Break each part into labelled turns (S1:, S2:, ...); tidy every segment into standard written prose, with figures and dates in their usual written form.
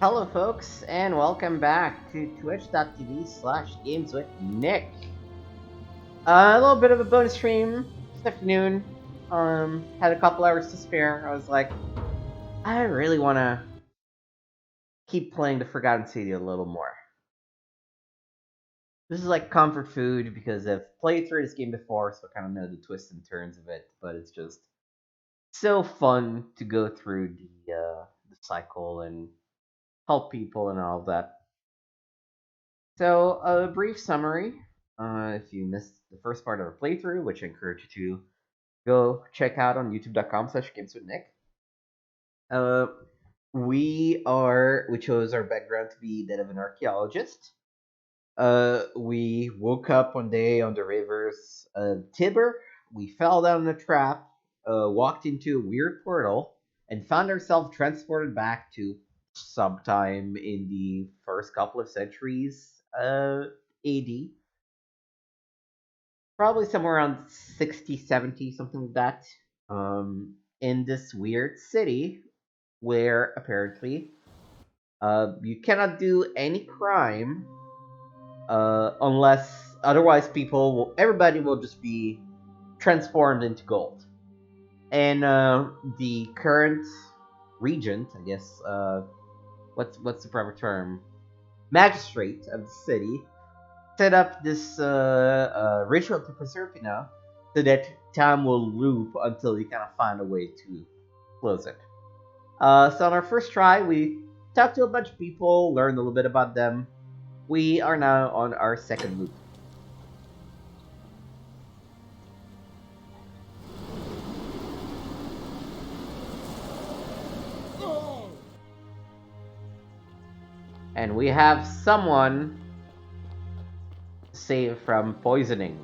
S1: Hello, folks, and welcome back to twitch.tv/games with Nick. A little bit of a bonus stream this afternoon. Had a couple hours to spare. I was like, I really want to keep playing the Forgotten City a little more. This is like comfort food because I've played through this game before, so I kind of know the twists and turns of it. But it's just so fun to go through the cycle and help people and all of that. So, a brief summary. If you missed the first part of our playthrough, which I encourage you to go check out on youtube.com/gameswithnick. Uh, we chose our background to be that of an archaeologist. We woke up one day on the rivers of Tiber. We fell down in a trap, walked into a weird portal, and found ourselves transported back to sometime in the first couple of centuries AD. Probably somewhere around 60, 70, something like that. In this weird city where apparently you cannot do any crime unless otherwise everybody will just be transformed into gold. And the current regent, I guess, what's the proper term? Magistrate of the city set up this ritual to Proserpina so that time will loop until you kind of find a way to close it. So on our first try, we talked to a bunch of people, learned a little bit about them. We are now on our second loop. And we have someone saved from poisoning.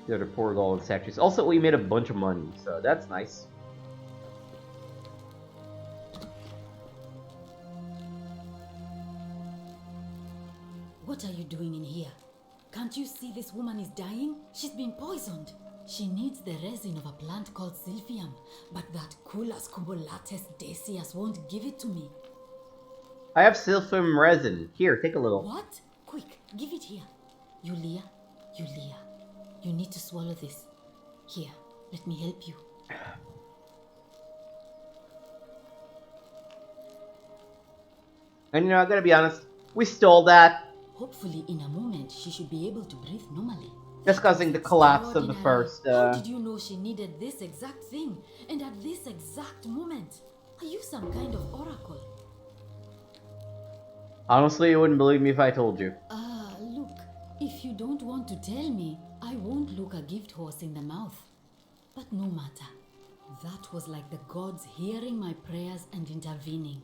S1: The other poor golden statues. Also, we made a bunch of money, so that's nice.
S2: What are you doing in here? Can't you see this woman is dying? She's been poisoned. She needs the resin of a plant called Silphium, but that Culus cubulatus decius won't give it to me.
S1: I have silphium resin. Here, take a little.
S2: What? Quick, give it here. Yulia, you need to swallow this. Here, let me help you.
S1: And I gotta be honest, we stole that.
S2: Hopefully, in a moment, she should be able to breathe normally.
S1: Just causing the collapse of the first.
S2: How did you know she needed this exact thing? And at this exact moment? Are you some kind of oracle?
S1: Honestly, you wouldn't believe me if I told you.
S2: Look, if you don't want to tell me, I won't look a gift horse in the mouth. But no matter. That was like the gods hearing my prayers and intervening.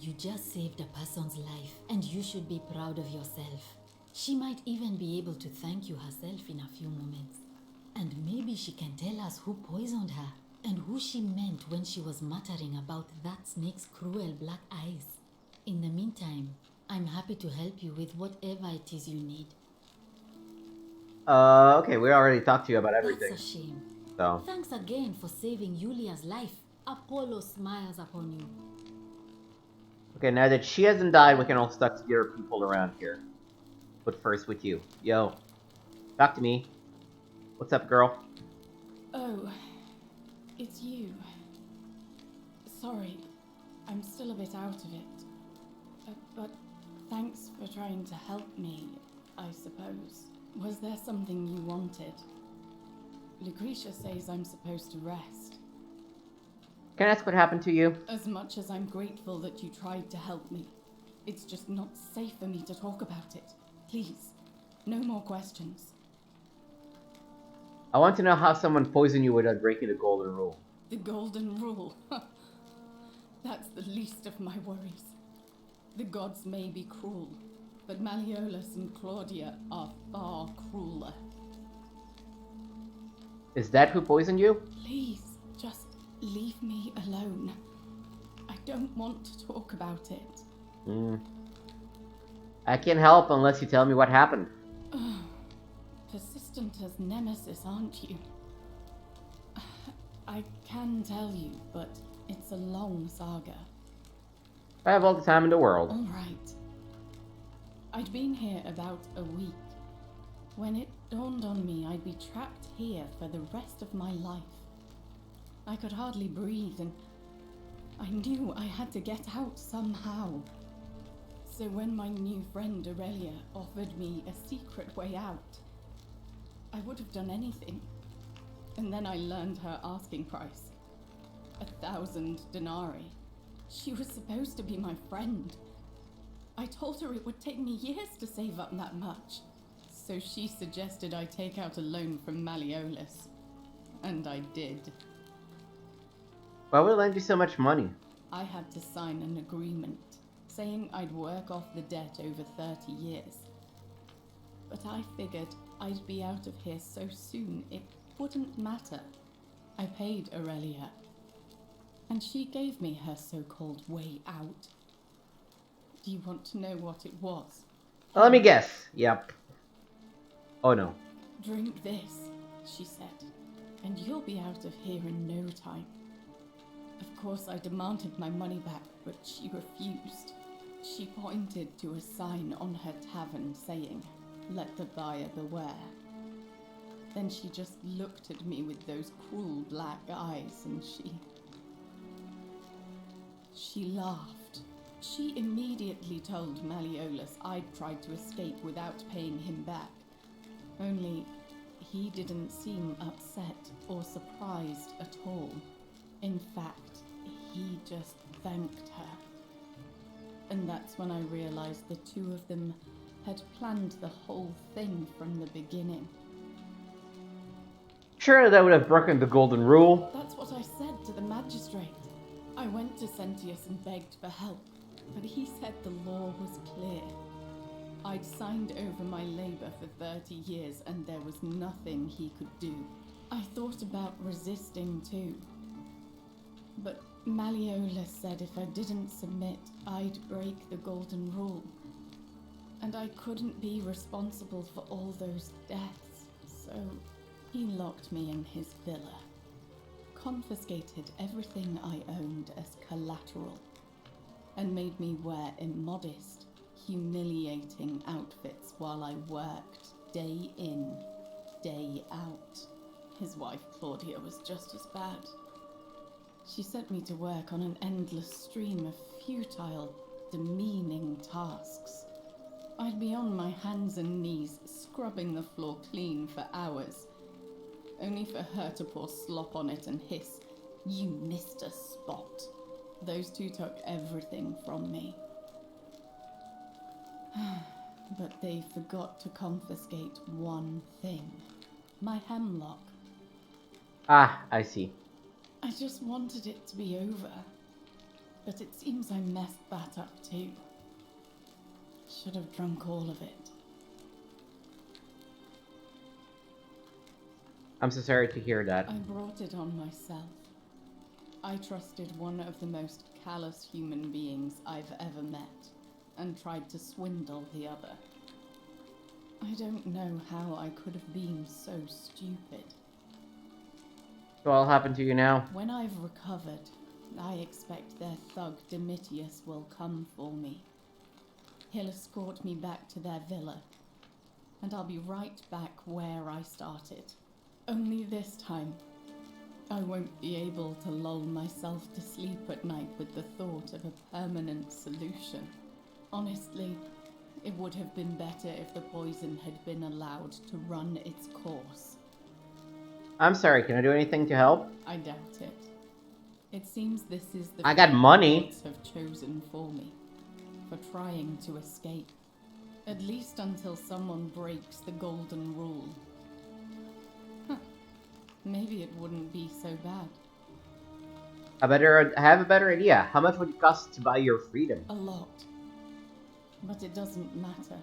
S2: You just saved a person's life, and you should be proud of yourself. She might even be able to thank you herself in a few moments. And maybe she can tell us who poisoned her, and who she meant when she was muttering about that snake's cruel black eyes. In the meantime, I'm happy to help you with whatever it is you need.
S1: Okay, we already talked to you about everything.
S2: That's a shame.
S1: So.
S2: Thanks again for saving Yulia's life. Apollo smiles upon you.
S1: Okay, now that she hasn't died, we can all start to get our people around here. But first with you. Yo. Talk to me. What's up, girl?
S3: Oh, it's you. Sorry, I'm still a bit out of it. But thanks for trying to help me, I suppose. Was there something you wanted? Lucretia says I'm supposed to rest.
S1: Can I ask what happened to you?
S3: As much as I'm grateful that you tried to help me, it's just not safe for me to talk about it. Please, no more questions.
S1: I want to know how someone poisoned you without breaking the golden rule.
S3: The golden rule? That's the least of my worries. The gods may be cruel, but Malleolus and Claudia are far crueler.
S1: Is that who poisoned you?
S3: Please, just leave me alone. I don't want to talk about it.
S1: I can't help unless you tell me what happened.
S3: Persistent as Nemesis, aren't you? I can tell you, but it's a long saga.
S1: I have all the time in the world.
S3: All right. I'd been here about a week when it dawned on me I'd be trapped here for the rest of my life. I could hardly breathe, and I knew I had to get out somehow. So when my new friend Aurelia offered me a secret way out, I would have done anything. And then I learned her asking price. 1,000 denarii. She was supposed to be my friend. I told her it would take me years to save up that much. So she suggested I take out a loan from Malleolus. And I did.
S1: Why would it lend you so much money?
S3: I had to sign an agreement saying I'd work off the debt over 30 years. But I figured I'd be out of here so soon it wouldn't matter. I paid Aurelia, and she gave me her so-called way out. Do you want to know what it was?
S1: Well, let me guess. Yep. Oh no.
S3: Drink this, she said, and you'll be out of here in no time. Of course, I demanded my money back, but she refused. She pointed to a sign on her tavern saying, "Let the buyer beware." Then she just looked at me with those cruel black eyes, and she laughed. She immediately told Malleolus I'd tried to escape without paying him back. Only, he didn't seem upset or surprised at all. In fact, he just thanked her. And that's when I realized the two of them had planned the whole thing from the beginning.
S1: Surely that would have broken the golden rule.
S3: That's what I said to the magistrate. I went to Sentius and begged for help, but he said the law was clear. I'd signed over my labor for 30 years and there was nothing he could do. I thought about resisting too. But Malleolus said if I didn't submit, I'd break the golden rule. And I couldn't be responsible for all those deaths, so he locked me in his villa, confiscated everything I owned as collateral, and made me wear immodest, humiliating outfits while I worked day in, day out. His wife Claudia was just as bad. She sent me to work on an endless stream of futile, demeaning tasks. I'd be on my hands and knees, scrubbing the floor clean for hours, only for her to pour slop on it and hiss, "You missed a spot." Those two took everything from me. But they forgot to confiscate one thing. My hemlock.
S1: Ah, I see.
S3: I just wanted it to be over. But it seems I messed that up too. Should have drunk all of it.
S1: I'm so sorry to hear that.
S3: I brought it on myself. I trusted one of the most callous human beings I've ever met, and tried to swindle the other. I don't know how I could have been so stupid.
S1: What'll happen to you now?
S3: When I've recovered, I expect their thug Domitius will come for me. He'll escort me back to their villa, and I'll be right back where I started. Only this time, I won't be able to lull myself to sleep at night with the thought of a permanent solution. Honestly, it would have been better if the poison had been allowed to run its course.
S1: I'm sorry, can I do anything to help?
S3: I doubt it. It seems this is the
S1: I got
S3: fate
S1: money.
S3: the gods have chosen for me, for trying to escape. At least until someone breaks the golden rule. Huh. Maybe it wouldn't be so bad.
S1: I have a better idea. How much would it cost to buy your freedom?
S3: A lot. But it doesn't matter.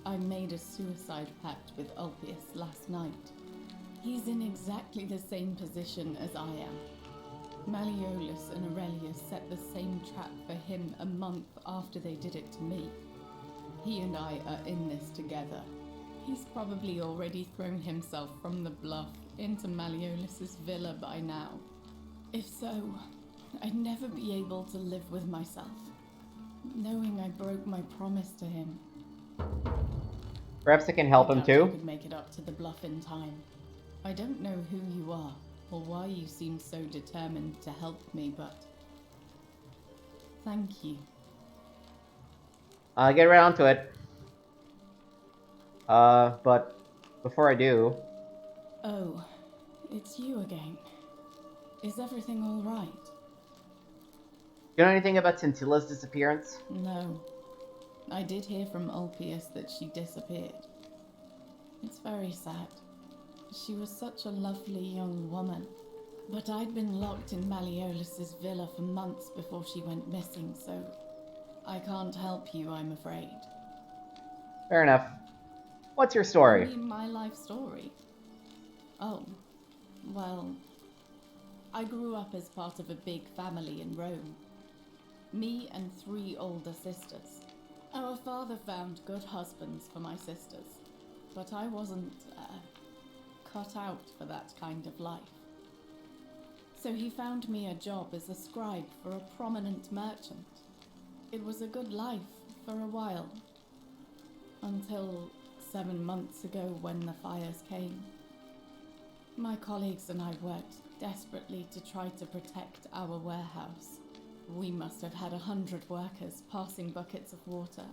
S3: I made a suicide pact with Ulpius last night. He's in exactly the same position as I am. Malleolus and Aurelius set the same trap for him a month after they did it to me. He and I are in this together. He's probably already thrown himself from the bluff into Malleolus's villa by now. If so, I'd never be able to live with myself, knowing I broke my promise to him.
S1: Perhaps I can help
S3: I
S1: him
S3: doubt I
S1: too.
S3: could make it up to the bluff in time. I don't know who you are, or why you seem so determined to help me, but thank you.
S1: I'll get around to it. But before I do,
S3: Oh, it's you again. Is everything all right?
S1: you know anything about Scintilla's disappearance?
S3: No. I did hear from Ulpius that she disappeared. It's very sad. She was such a lovely young woman. But I'd been locked in Malleolus's villa for months before she went missing, so I can't help you, I'm afraid.
S1: Fair enough. What's your
S3: I
S1: story?
S3: mean, my life story. Oh, well, I grew up as part of a big family in Rome. Me and 3 older sisters. Our father found good husbands for my sisters, but I wasn't cut out for that kind of life. So he found me a job as a scribe for a prominent merchant. It was a good life for a while, until 7 months ago when the fires came. My colleagues and I worked desperately to try to protect our warehouse. We must have had 100 workers passing buckets of water,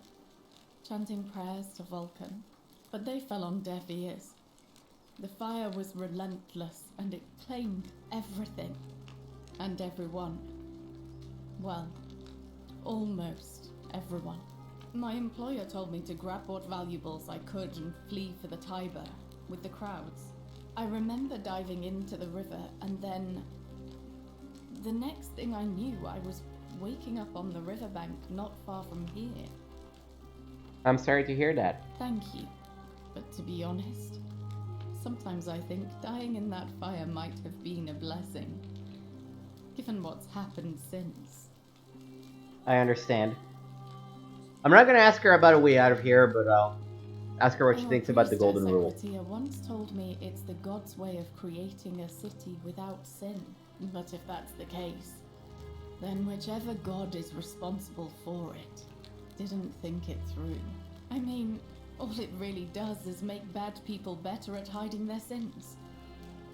S3: chanting prayers to Vulcan, but they fell on deaf ears. The fire was relentless and it claimed everything and everyone. Well, almost everyone. My employer told me to grab what valuables I could and flee for the Tiber with the crowds. I remember diving into the river, and then the next thing I knew, I was waking up on the riverbank not far from here.
S1: I'm sorry to hear that.
S3: Thank you. But to be honest, sometimes I think dying in that fire might have been a blessing, given what's happened since.
S1: I understand. I'm not gonna ask her about a way out of here, but I'll ask her what she
S3: Our
S1: thinks about the
S3: priestess,
S1: golden rule.
S3: Equitia, once told me it's the god's way of creating a city without sin. But if that's the case, then whichever god is responsible for it didn't think it through. I mean, all it really does is make bad people better at hiding their sins,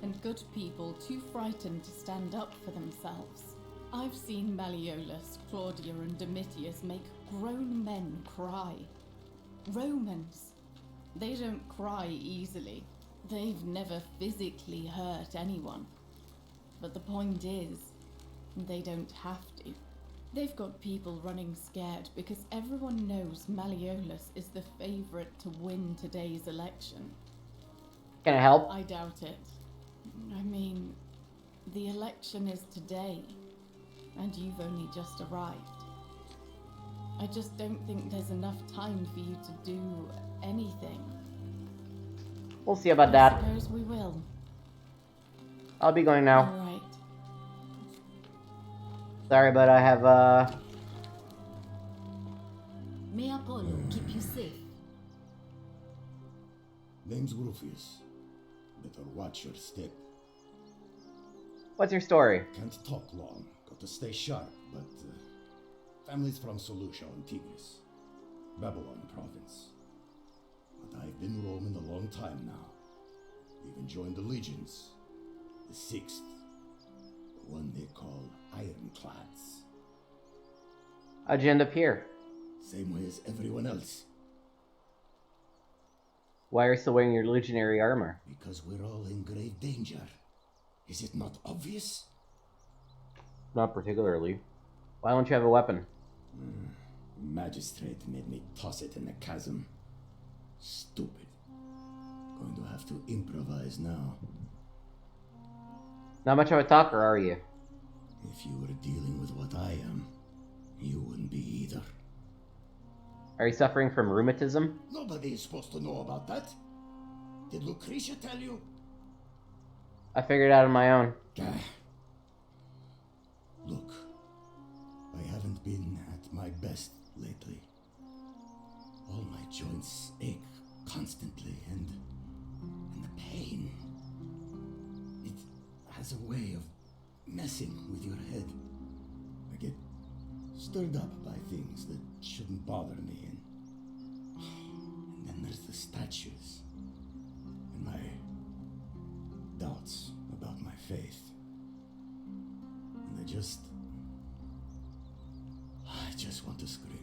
S3: and good people too frightened to stand up for themselves. I've seen Malleolus, Claudia, and Domitius make grown men cry. Romans. They don't cry easily. They've never physically hurt anyone. But the point is, they don't have to. They've got people running scared because everyone knows Malleolus is the favorite to win today's election.
S1: Can I help?
S3: I doubt it. I mean, the election is today, and you've only just arrived. I just don't think there's enough time for you to do anything.
S1: We'll see about
S3: I
S1: that.
S3: suppose we will.
S1: I'll be going now.
S3: All right.
S1: Sorry, but I have,
S2: May Apollo keep you safe.
S4: Name's Rufius. Better watch your step.
S1: What's your story?
S4: Can't talk long. Got to stay sharp, but family's from Seleucia and Tigris, Babylon province. But I've been roaming a long time now. Even joined the legions. The 6th. The one they call Ironclads.
S1: How'd you end up here?
S4: Same way as everyone else.
S1: Why are you still wearing your legionary armor?
S4: Because we're all in grave danger. Is it not obvious?
S1: Not particularly. Why don't you have a weapon?
S4: Magistrate made me toss it in the chasm. Stupid. Going to have to improvise now.
S1: Not much of a talker, are you?
S4: If you were dealing with what I am, you wouldn't be either.
S1: Are you suffering from rheumatism?
S4: Nobody is supposed to know about that. Did Lucretia tell you?
S1: I figured it out on my own.
S4: Gah. Look, I haven't been at my best lately. All my joints ache constantly, and the pain. It has a way of messing with your head. I get stirred up by things that shouldn't bother me, and then there's the statues, and my doubts about my faith. And I just want to scream.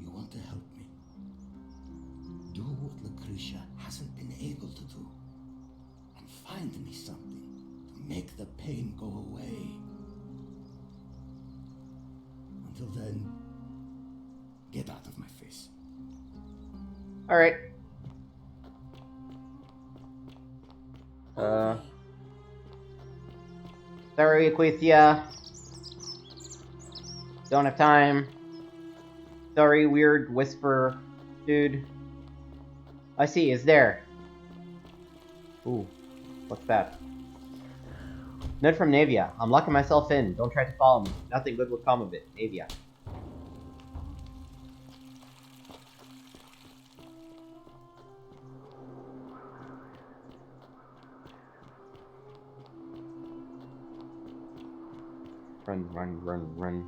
S4: You want to help me? Do what Lucretia hasn't been able to do, and find me something to make the pain go away. Until then, get out of my face.
S1: Alright.
S2: Alright.
S1: Sorry, Aquithia. Don't have time. Sorry, weird whisper dude. I see, it's there. Ooh, what's that? Note from Navia. I'm locking myself in. Don't try to follow me. Nothing good will come of it. Navia. Run, run, run, run.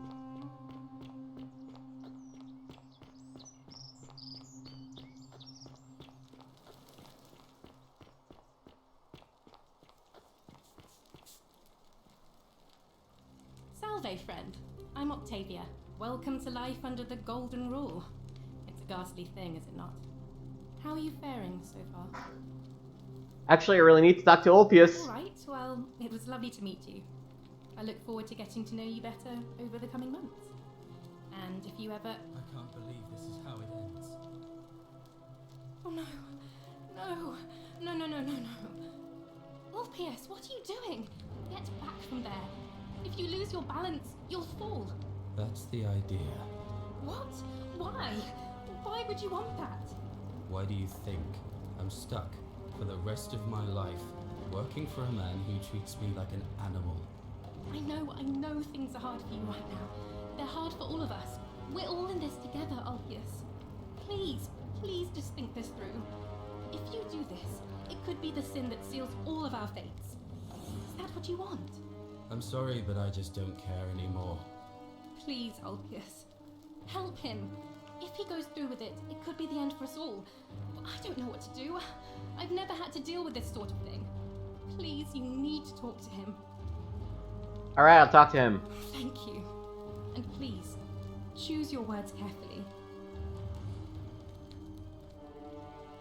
S5: Salve, friend. I'm Octavia. Welcome to life under the Golden Rule. It's a ghastly thing, is it not? How are you faring so far?
S1: Actually, I really need to talk to Ulpius.
S5: Alright, well, it was lovely to meet you. I look forward to getting to know you better over the coming months. And if you ever...
S6: I can't believe this is how it ends.
S5: Oh no. No. No, no, no, no, no. Ulpius, what are you doing? Get back from there. If you lose your balance, you'll fall.
S6: That's the idea.
S5: What? Why? Why would you want that?
S6: Why do you think I'm stuck for the rest of my life working for a man who treats me like an animal?
S5: I know things are hard for you right now. They're hard for all of us. We're all in this together, Ulpius. Please just think this through. If you do this, it could be the sin that seals all of our fates. Is that what you want?
S6: I'm sorry, but I just don't care anymore.
S5: Please, Ulpius. Help him. If he goes through with it, it could be the end for us all. I don't know what to do. I've never had to deal with this sort of thing. Please, you need to talk to him.
S1: Alright, I'll talk to him.
S5: Thank you. And please, choose your words carefully.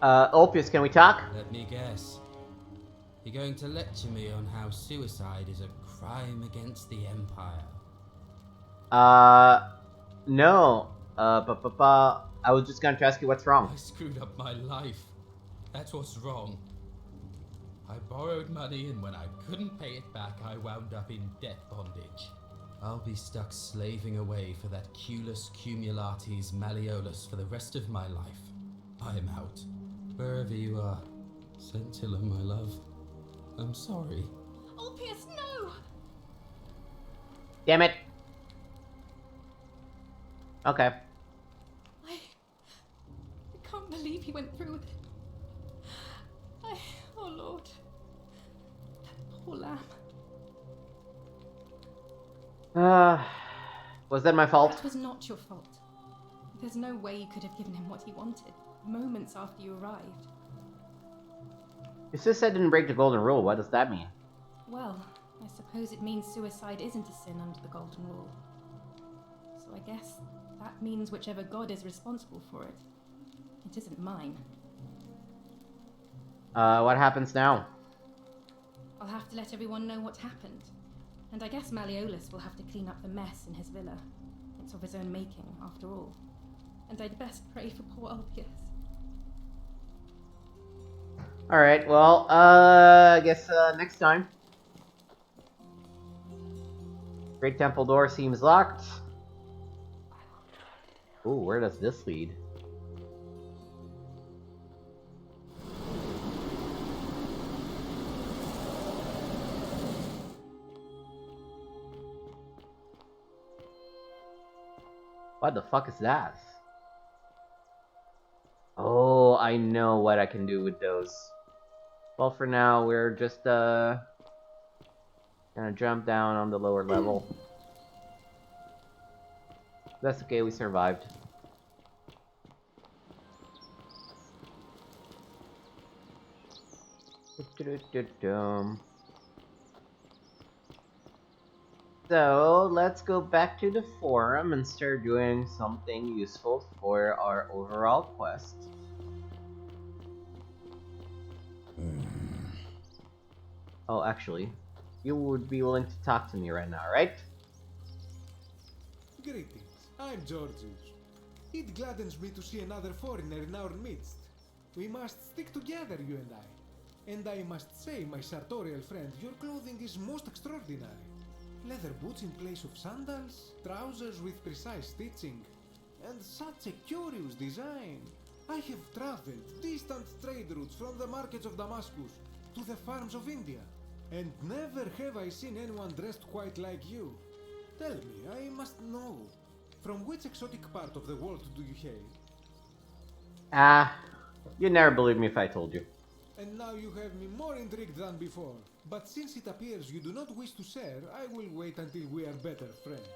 S1: Ulpius, can we talk?
S6: Let me guess. You're going to lecture me on how suicide is a crime against the Empire.
S1: No. I was just going to ask you what's wrong.
S6: I screwed up my life. That's what's wrong. I borrowed money, and when I couldn't pay it back, I wound up in debt bondage. I'll be stuck slaving away for that Culus Cumulatis Malleolus for the rest of my life. I'm out. Wherever you are, Scintilla, my love. I'm sorry.
S5: Ulpius, no!
S1: Damn it. Okay.
S5: I can't believe he went through with it. Oh Lord. That poor lamb.
S1: Was that my fault?
S5: That was not your fault. There's no way you could have given him what he wanted, moments after you arrived.
S1: You just said didn't break the golden rule. What does that mean?
S5: Well, I suppose it means suicide isn't a sin under the Golden Rule. So I guess that means whichever god is responsible for it. It isn't mine.
S1: What happens now?
S5: I'll have to let everyone know what happened. And I guess Malleolus will have to clean up the mess in his villa. It's of his own making, after all. And I'd best pray for poor Ulpius.
S1: Alright, well, I guess, next time. Great Temple door seems locked. Ooh, where does this lead? What the fuck is that? I know what I can do with those. Well, for now, we're just gonna jump down on the lower level. That's okay, we survived. So, let's go back to the forum and start doing something useful for our overall quest. Oh, actually, you would be willing to talk to me right now, right?
S7: Greetings, I'm Georgius. It gladdens me to see another foreigner in our midst. We must stick together, you and I. And I must say, my sartorial friend, your clothing is most extraordinary. Leather boots in place of sandals, trousers with precise stitching, and such a curious design. I have traveled distant trade routes from the markets of Damascus to the farms of India, and never have I seen anyone dressed quite like you. Tell me, I must know, from which exotic part of the world do you hail?
S1: Ah, you'd never believe me if I told you.
S7: And now you have me more intrigued than before. But since it appears you do not wish to share, I will wait until we are better friends.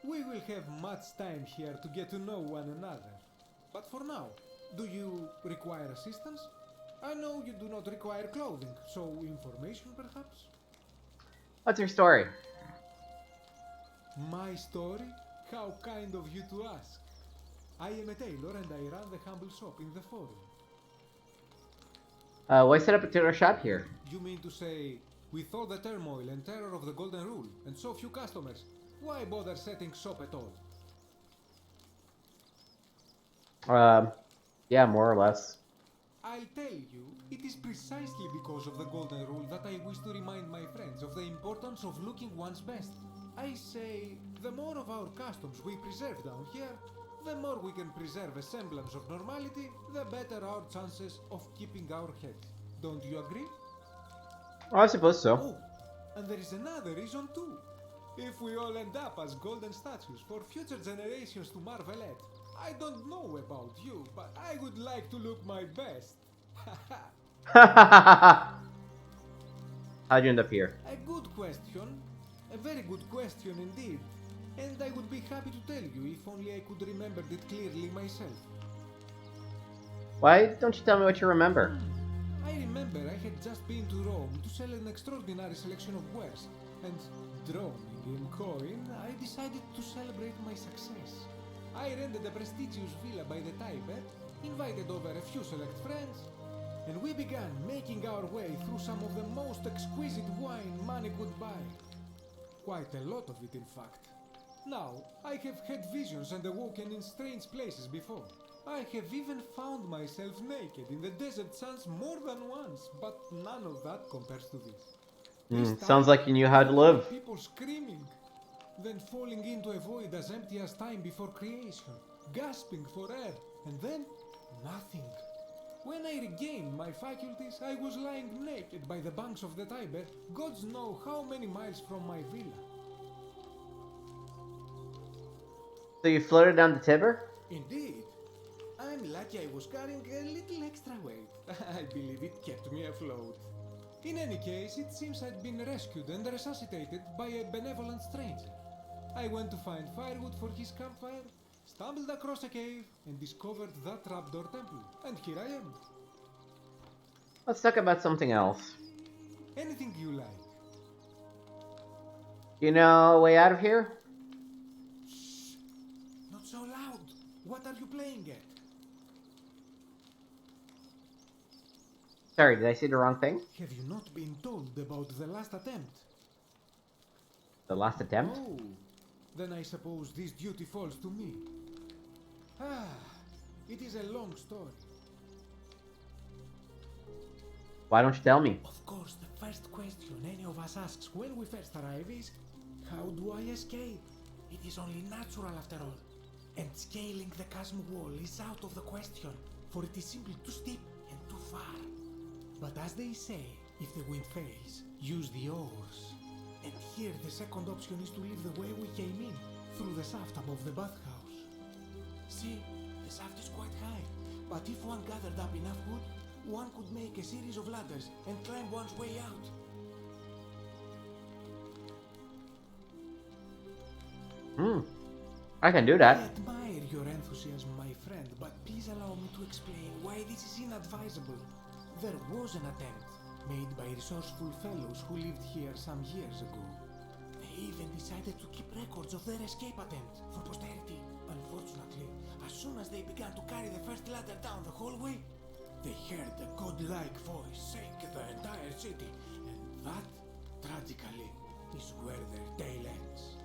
S7: We will have much time here to get to know one another. But for now, do you require assistance? I know you do not require clothing, so information perhaps?
S1: What's your story?
S7: My story? How kind of you to ask. I am a tailor and I run the humble shop in the forum.
S1: Why set up a tailor shop here?
S7: You mean to say, with all the turmoil and terror of the Golden Rule, and so few customers, why bother setting shop at all?
S1: Yeah, more or less.
S7: I'll tell you, it is precisely because of the Golden Rule that I wish to remind my friends of the importance of looking one's best. I say, the more of our customs we preserve down here, the more we can preserve a semblance of normality, the better our chances of keeping our heads. Don't you agree?
S1: Well, I suppose so.
S7: Oh, and there is another reason too. If we all end up as golden statues for future generations to marvel at, I don't know about you, but I would like to look my best.
S1: How'd you end up here?
S7: A good question. A very good question indeed. And I would be happy to tell you if only I could remember it clearly myself.
S1: Why don't you tell me what you remember?
S7: I remember I had just been to Rome to sell an extraordinary selection of wares, and droning in coin, I decided to celebrate my success. I rented a prestigious villa by the Tiber, invited over a few select friends, and we began making our way through some of the most exquisite wine money could buy. Quite a lot of it, in fact. Now, I have had visions and awoken in strange places before. I have even found myself naked in the desert sands more than once, but none of that compares to this. This
S1: Sounds
S7: time,
S1: like you knew how to live.
S7: people screaming, then falling into a void as empty as time before creation, gasping for air, and then nothing. When I regained my faculties, I was lying naked by the banks of the Tiber, gods know how many miles from my villa.
S1: So you floated down the Tiber?
S7: Indeed. I'm lucky I was carrying a little extra weight. I believe it kept me afloat. In any case, it seems I'd been rescued and resuscitated by a benevolent stranger. I went to find firewood for his campfire, stumbled across a cave, and discovered that trapdoor temple. And here I am.
S1: Let's talk about something else.
S7: Anything you like.
S1: You know a way out of here?
S7: Shh! Not so loud. What are you playing at?
S1: Sorry, did I say the wrong thing?
S7: Have you not been told about the last attempt?
S1: The last attempt?
S7: Oh, then I suppose this duty falls to me. It is a long story.
S1: Why don't you tell me?
S7: Of course, the first question any of us asks when we first arrive is, how do I escape? It is only natural after all. And scaling the chasm wall is out of the question, for it is simply too steep and too far. But as they say, if the wind fails, use the oars. And here the second option is to leave the way we came in, through the shaft above the bathhouse. See, the shaft is quite high, But if one gathered up enough wood, one could make a series of ladders and climb one's way out.
S1: I can do
S7: I
S1: that.
S7: admire your enthusiasm, my friend, but please allow me to explain why this is inadvisable. There was an attempt made by resourceful fellows who lived here some years ago. They even decided to keep records of their escape attempt for posterity. Unfortunately, as soon as they began to carry the first ladder down the hallway, they heard a godlike voice shake the entire city, and that, tragically, is where their tale ends.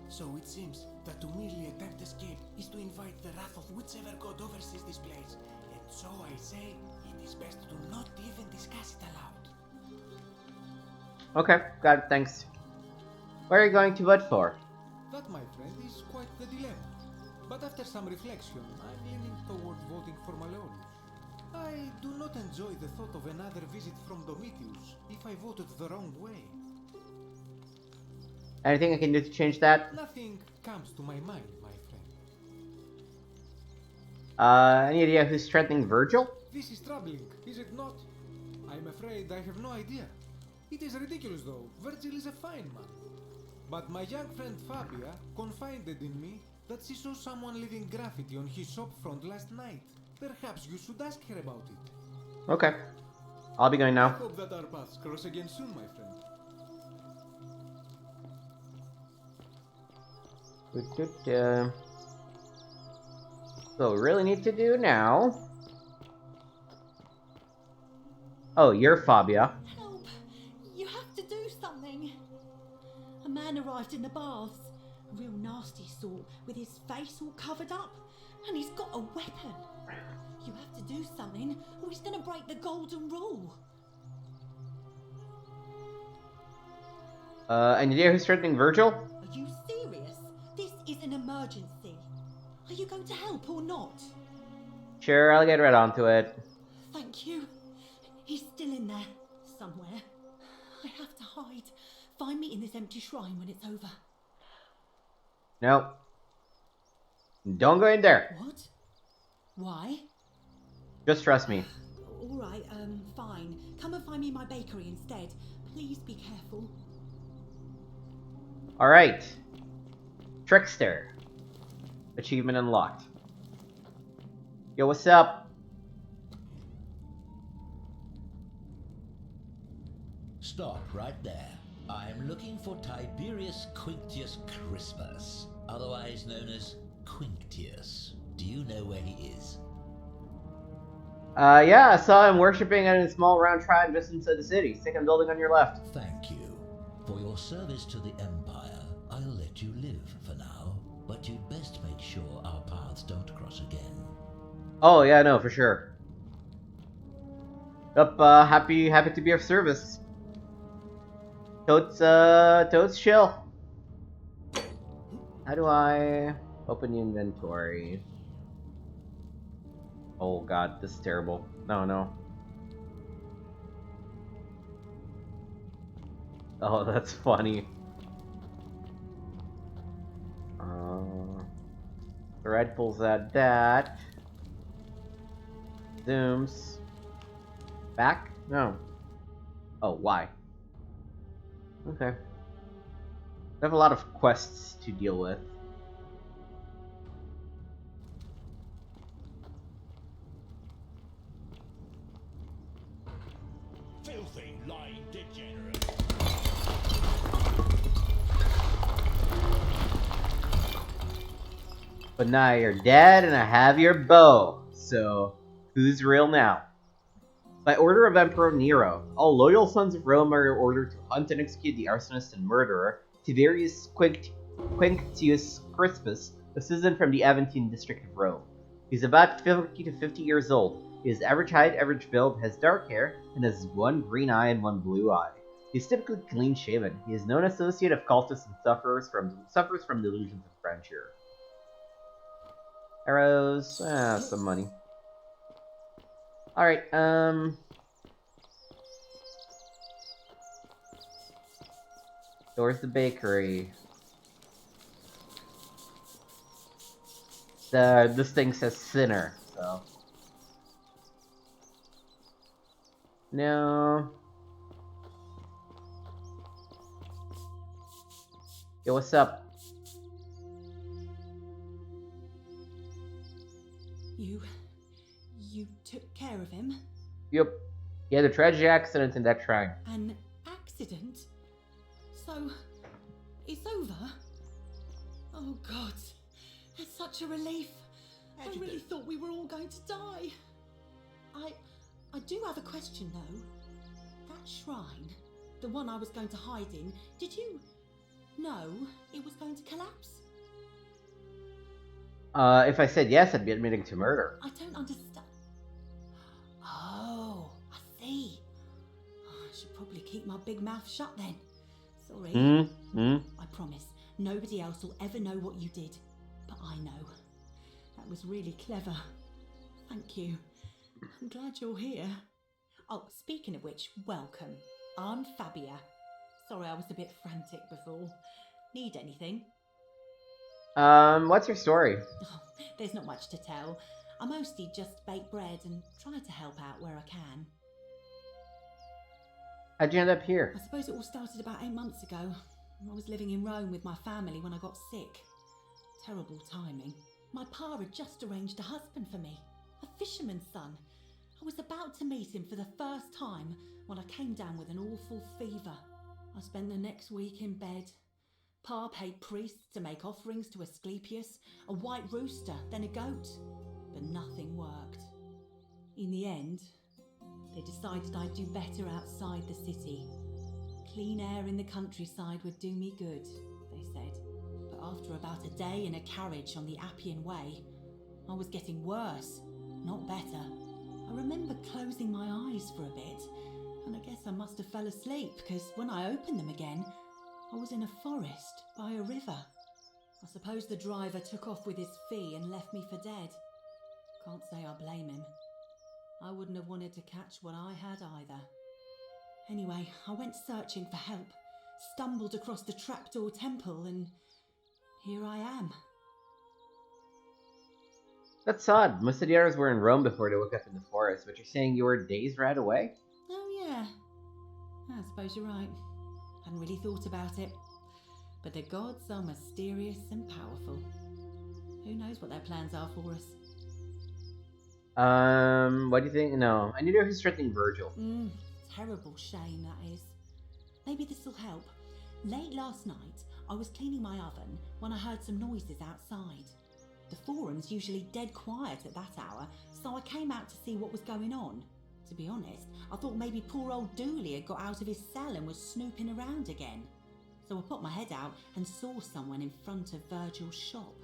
S7: So it seems that to merely attempt escape is to invite the wrath of whichever god oversees this place, and so I say it is best to not even discuss it aloud.
S1: Okay, got it, thanks. What are you going to vote for?
S7: That, my friend, is quite the dilemma. But after some reflection, I'm leaning toward voting for Malleolus. I do not enjoy the thought of another visit from Domitius if I voted the wrong way.
S1: Anything I can do to change that?
S7: Nothing comes to my mind, my friend.
S1: Any idea who's strengthening Virgil?
S7: This is troubling, is it not? I'm afraid I have no idea. It is ridiculous, though. Virgil is a fine man. But my young friend Fabia confided in me that she saw someone leaving graffiti on his shop front last night. Perhaps you should ask her about it.
S1: Okay. I'll be going
S7: I
S1: now.
S7: hope that our paths cross again soon, my friend.
S1: So we really need to do now. Oh, you're Fabia.
S8: Help! You have to do something. A man arrived in the baths. A real nasty sort, with his face all covered up. And he's got a weapon. You have to do something, or he's gonna break the golden rule.
S1: Any idea who's strengthening Virgil?
S8: Are you serious? This is an emergency. Are you going to help or not?
S1: Sure, I'll get right onto it.
S8: Thank you. He's still in there, somewhere. I have to hide. Find me in this empty shrine when it's over.
S1: No. Don't go in there.
S8: What? Why?
S1: Just trust me.
S8: Alright, fine. Come and find me in my bakery instead. Please be careful.
S1: Alright. Trickster. Achievement unlocked. Yo, what's up?
S9: Stop right there. I am looking for Tiberius Quinctius Crispus, otherwise known as Quinctius. Do you know where he is?
S1: Yeah, I saw him worshipping in a small round shrine just inside the city. Second building on your left.
S9: Thank you. For your service to the Empire, I'll let you live for now, but you'd best make sure our paths don't cross again.
S1: Oh, yeah, no, for sure. Yep, happy to be of service. Totes chill. How do I open the inventory? Oh god, this is terrible. No. Oh, that's funny. The red pulls out that. Zooms. Back? No. Oh, why? Okay. I have a lot of quests to deal with.
S4: Filthy, lying degenerate.
S1: But now you're dead and I have your bow. So, who's real now? By order of Emperor Nero, all loyal sons of Rome are ordered to hunt and execute the arsonist and murderer, Tiberius Quinctius Crispus, a citizen from the Aventine district of Rome. He's about 50 to 50 years old. He is average height, average build, has dark hair, and has one green eye and one blue eye. He's typically clean-shaven. He is known associate of cultists and suffers from delusions of grandeur. Arrows, some money. Alright, Where's the bakery? This thing says sinner, so No. Yo, what's up?
S8: You took care of him?
S1: Yep. He had a tragic accident in that shrine.
S8: An accident? So, it's over? Oh God, it's such a relief. I really thought we were all going to die. I do have a question though. That shrine, the one I was going to hide in, did you know it was going to collapse?
S1: If I said yes, I'd be admitting to murder.
S8: I don't understand. Oh, I see. I should probably keep my big mouth shut then. Sorry. I promise, nobody else will ever know what you did. But I know. That was really clever. Thank you. I'm glad you're here. Oh, speaking of which, welcome. I'm Fabia. Sorry I was a bit frantic before. Need anything?
S1: What's your story?
S8: Oh, there's not much to tell. I mostly just bake bread and try to help out where I can.
S1: How'd you end up here?
S8: I suppose it all started about 8 months ago. I was living in Rome with my family when I got sick. Terrible timing. My pa had just arranged a husband for me, a fisherman's son. I was about to meet him for the first time when I came down with an awful fever. I spent the next week in bed. Pa paid priests to make offerings to Asclepius, a white rooster, then a goat. But nothing worked. In the end, they decided I'd do better outside the city. Clean air in the countryside would do me good, they said. But after about a day in a carriage on the Appian Way, I was getting worse, not better. I remember closing my eyes for a bit, and I guess I must have fell asleep, because when I opened them again, I was in a forest by a river. I suppose the driver took off with his fee and left me for dead. Can't say I blame him. I wouldn't have wanted to catch what I had either. Anyway, I went searching for help, stumbled across the trapdoor temple, and here I am.
S1: That's odd. Most of the others were in Rome before they woke up in the forest, but you're saying you were days right away?
S8: Oh yeah, I suppose you're right. Hadn't really thought about it. But the gods are mysterious and powerful. Who knows what their plans are for us?
S1: What do you think? No, I knew they were threatening Virgil.
S8: Terrible shame, that is. Maybe this'll help. Late last night, I was cleaning my oven when I heard some noises outside. The forum's usually dead quiet at that hour, so I came out to see what was going on. To be honest, I thought maybe poor old Dooley had got out of his cell and was snooping around again. So I popped my head out and saw someone in front of Virgil's shop.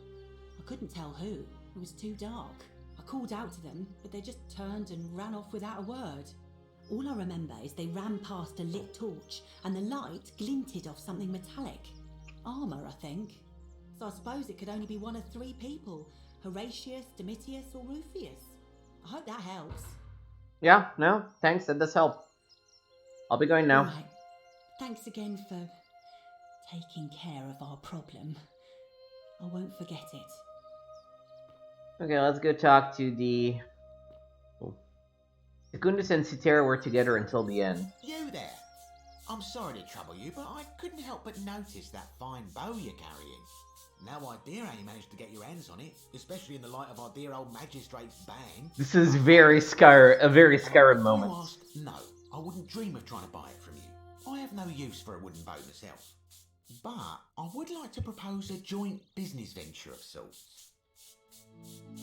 S8: I couldn't tell who, it was too dark. I called out to them, but they just turned and ran off without a word. All I remember is they ran past a lit torch and the light glinted off something metallic. Armour, I think. So I suppose it could only be one of 3 people. Horatius, Domitius or Rufius. I hope that helps.
S1: Yeah, no, thanks, that does help. I'll be going now.
S8: Right. Thanks again for taking care of our problem. I won't forget it.
S1: Okay, let's go talk to the... Secundus and Citera were together until the end.
S10: You there? I'm sorry to trouble you, but I couldn't help but notice that fine bow you're carrying. No idea how you managed to get your hands on it, especially in the light of our dear old magistrate's ban.
S1: This is a very Skyrim moment.
S10: You asked, no, I wouldn't dream of trying to buy it from you. I have no use for a wooden bow myself. But I would like to propose a joint business venture of sorts.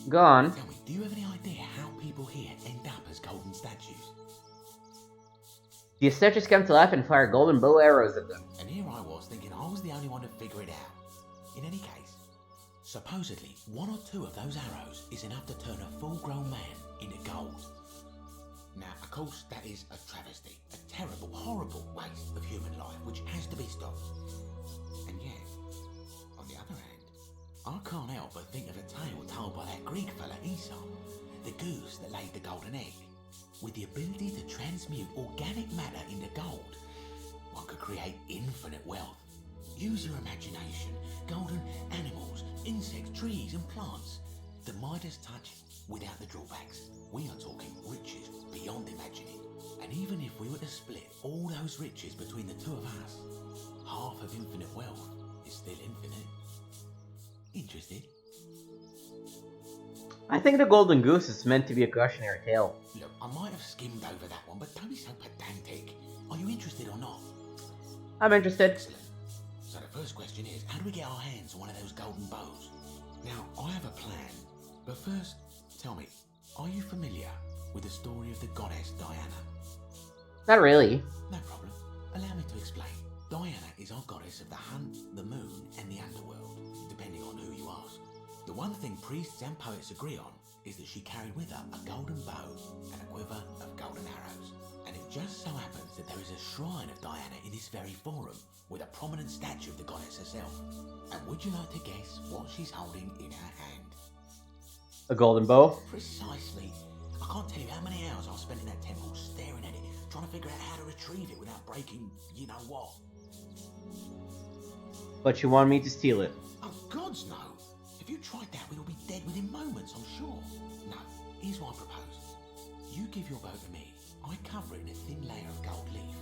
S1: Go on.
S10: Tell me, do you have any idea how people here end up as golden statues?
S1: The statues come to life and fire golden bow arrows at them.
S10: And here I was thinking I was the only one to figure it out. In any case, supposedly 1 or 2 of those arrows is enough to turn a full-grown man into gold. Now, of course, that is a travesty, a terrible, horrible waste of human life which has to be stopped. And yet, on the other hand, I can't help but think of a tale told by that Greek fella Aesop, the goose that laid the golden egg. With the ability to transmute organic matter into gold, one could create infinite wealth. Use your imagination. Golden animals, insects, trees and plants. The Midas touch without the drawbacks. We are talking riches beyond imagining. And even if we were to split all those riches between the two of us, half of infinite wealth is still infinite. Interested?
S1: I think the Golden Goose is meant to be a cautionary tale.
S10: Look, I might have skimmed over that one, but don't be so pedantic. Are you interested or not?
S1: I'm interested.
S10: Excellent. So the first question is, how do we get our hands on one of those golden bows? Now, I have a plan, but first, tell me, are you familiar with the story of the goddess Diana?
S1: Not really.
S10: No problem. Allow me to explain. Diana is our goddess of the hunt, the moon, and the underworld, depending on who you ask. The one thing priests and poets agree on is that she carried with her a golden bow and a quiver of golden arrows. And it just so happens that there is a shrine of Diana in this very forum, with a prominent statue of the goddess herself. And would you like to guess what she's holding in her hand?
S1: A golden bow?
S10: Precisely. I can't tell you how many hours I've spent in that temple staring at it, trying to figure out how to retrieve it without breaking you know what.
S1: But you want me to steal it?
S10: Oh, gods no! If you tried that, we'd all be dead within moments, I'm sure. No, here's what I propose. You give your bow to me, I cover it in a thin layer of gold leaf,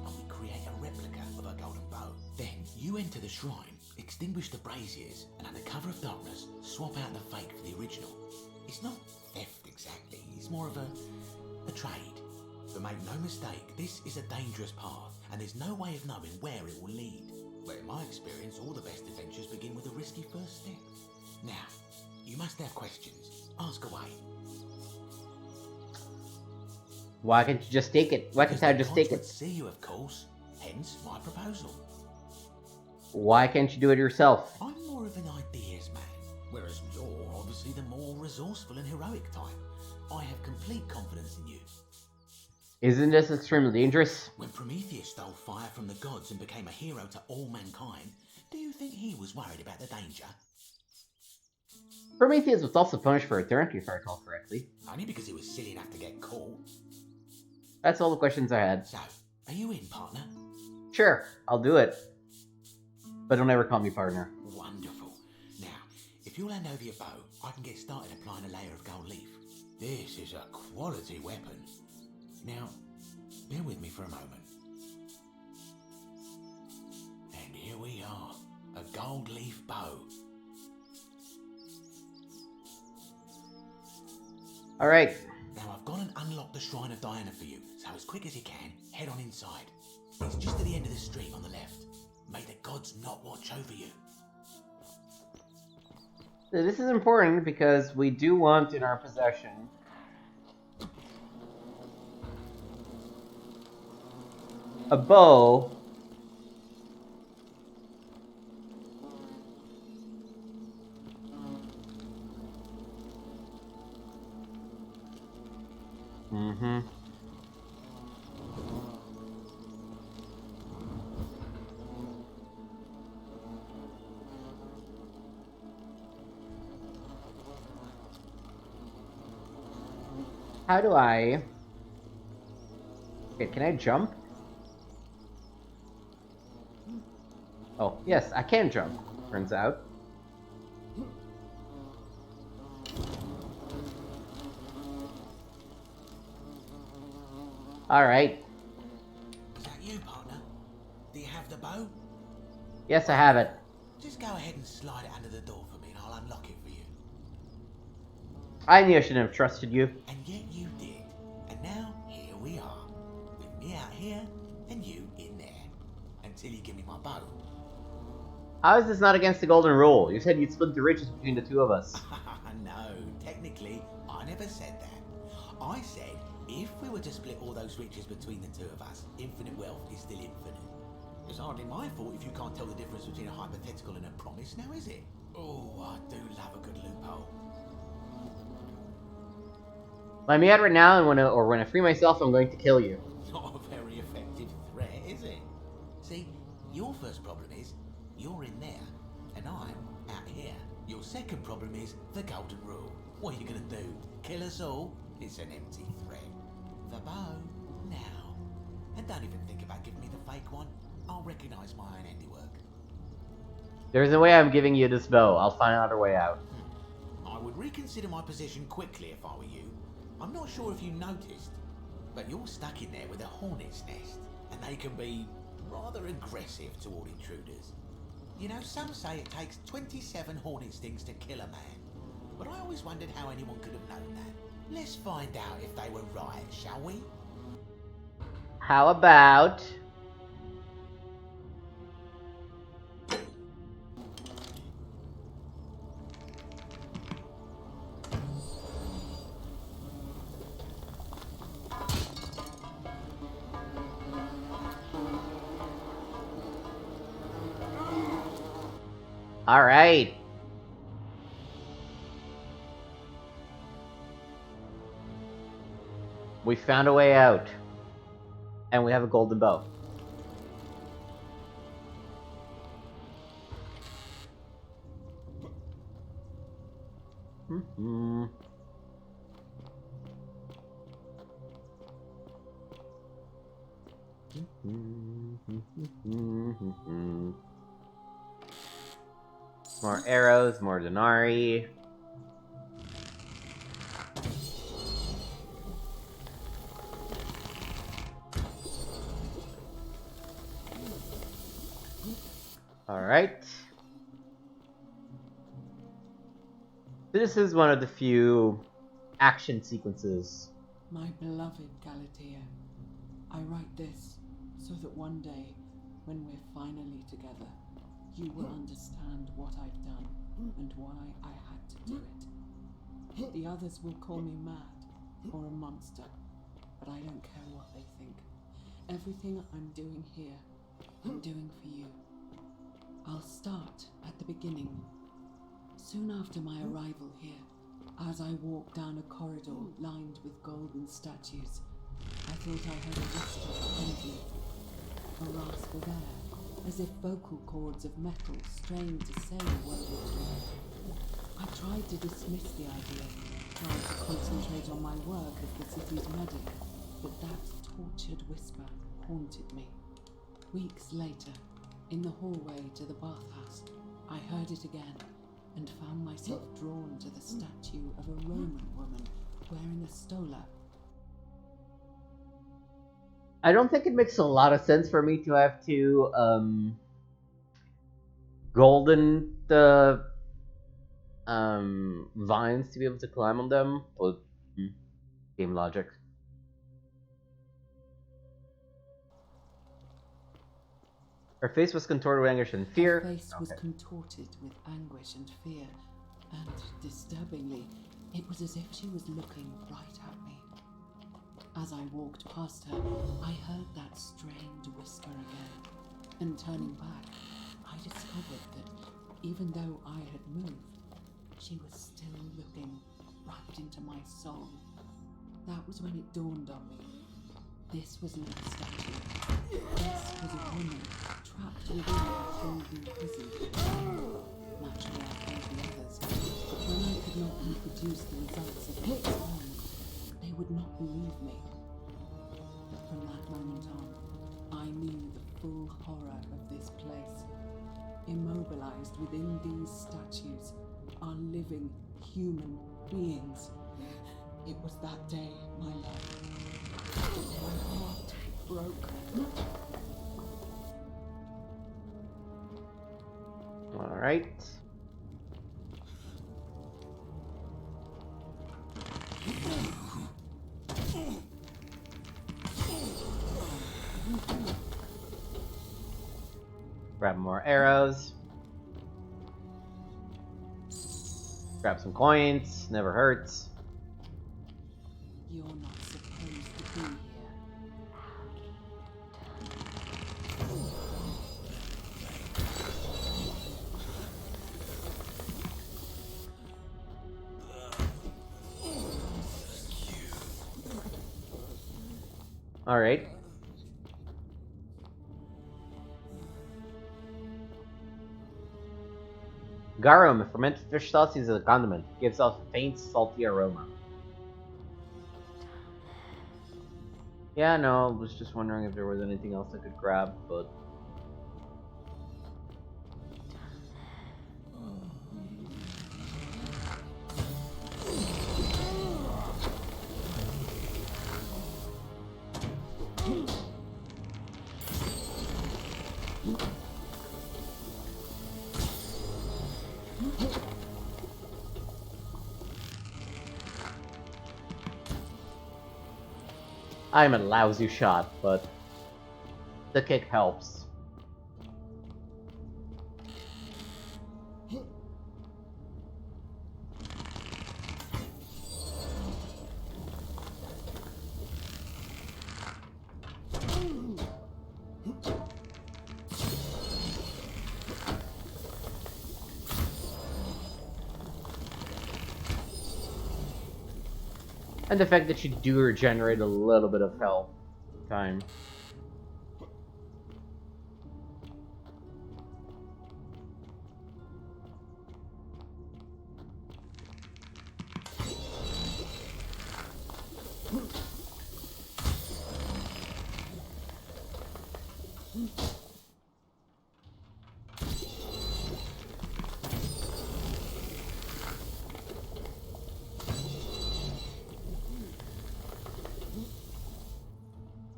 S10: and we create a replica of a golden bow. Then, you enter the shrine, extinguish the braziers, and under cover of darkness, swap out the fake for the original. It's not theft exactly, it's more of a trade. But make no mistake, this is a dangerous path, and there's no way of knowing where it will lead. But in my experience, all the best adventures begin with a risky first step. Now, you must have questions. Ask away.
S1: Why can't you just take it? Why can't I just take
S10: Would
S1: it?
S10: see you, of course. Hence my proposal.
S1: Why can't you do it yourself?
S10: I'm more of an ideas man, whereas you're obviously the more resourceful and heroic type. I have complete confidence in you.
S1: Isn't this extremely dangerous?
S10: When Prometheus stole fire from the gods and became a hero to all mankind, do you think he was worried about the danger?
S1: Prometheus was also punished for eternity, if I recall correctly.
S10: Only because he was silly enough to get caught.
S1: That's all the questions I had.
S10: So, are you in, partner?
S1: Sure, I'll do it. But don't ever call me partner.
S10: Wonderful. Now, if you'll hand over your bow, I can get started applying a layer of gold leaf. This is a quality weapon. Now, bear with me for a moment. And here we are, a gold leaf bow.
S1: Alright.
S10: Now I've gone and unlocked the Shrine of Diana for you, so as quick as you can, head on inside. It's just at the end of the street on the left. May the gods not watch over you.
S1: This is important because we do want in our possession a bow How do I... Okay, can I jump? Oh, yes, I can jump, turns out. Alright.
S10: Is that you, partner? Do you have the bow?
S1: Yes, I have it.
S10: Just go ahead and slide it under the door for me and I'll unlock it for you.
S1: I knew I shouldn't have trusted you.
S10: And yet you did. And now, here we are. With me out here and you in there. Until you give me my bow.
S1: How is this not against the golden rule? You said you'd split the riches between the two of us.
S10: No, technically, I never said that. I said, if we were to split all those riches between the two of us, infinite wealth is still infinite. It's hardly my fault if you can't tell the difference between a hypothetical and a promise, now is it? Oh, I do love a good loophole.
S1: Let me out right now, and when I free myself, I'm going to kill you.
S10: Not a very effective threat, is it? See, your first problem is, you're in there, and I'm out here. Your second problem is the golden rule. What are you gonna do? Kill us all? It's an empty threat. The bow, now. And don't even think about giving me the fake one. I'll recognise my own handiwork.
S1: There's a way I'm giving you this bow. I'll find another way out.
S10: I would reconsider my position quickly if I were you. I'm not sure if you noticed, But you're stuck in there with a hornet's nest, and they can be rather aggressive toward intruders. You know, some say it takes 27 hornet stings to kill a man, but I always wondered how anyone could have known that. Let's find out if they were right, shall we?
S1: How about... All right. We found a way out. And we have a golden bow. More arrows, more denarii. Alright. This is one of the few action sequences.
S11: My beloved Galatea, I write this so that one day, when we're finally together, you will understand what I've done and why I had to do it. The others will call me mad or a monster, but I don't care what they think. Everything I'm doing here, I'm doing for you. I'll start at the beginning. Soon after my arrival here, as I walked down a corridor lined with golden statues, I thought I heard a whisper behind me, a rasping air, as if vocal cords of metal strained to say a word or two. I tried to dismiss the idea, tried to concentrate on my work as the city's medic, but that tortured whisper haunted me. Weeks later, in the hallway to the bathhouse, I heard it again and found myself drawn to the statue of a Roman woman wearing a stola.
S1: I don't think it makes a lot of sense for me to have to golden the vines to be able to climb on them, but game logic. Her face was contorted with anguish and fear.
S11: Her face was contorted with anguish and fear, and disturbingly, it was as if she was looking right at me. As I walked past her, I heard that strange whisper again, and turning back, I discovered that even though I had moved, she was still looking right into my soul. That was when it dawned on me. This was not a statue. This was a woman trapped within a golden prison. Naturally, I told the others, but when I could not reproduce the results of the experiment, they would not believe me. But from that moment on, I knew the full horror of this place. Immobilized within these statues are living human beings. It was that day, my love. My heart broke.
S1: All right. Grab more arrows. Grab some coins. Never hurts.
S11: You're not supposed to be here.
S1: All right. Garum, a fermented fish sauce used as a condiment, gives off a faint, salty aroma. Yeah, no, I was just wondering if there was anything else I could grab, but... I'm a lousy shot, but the kick helps. And the fact that you do regenerate a little bit of health time.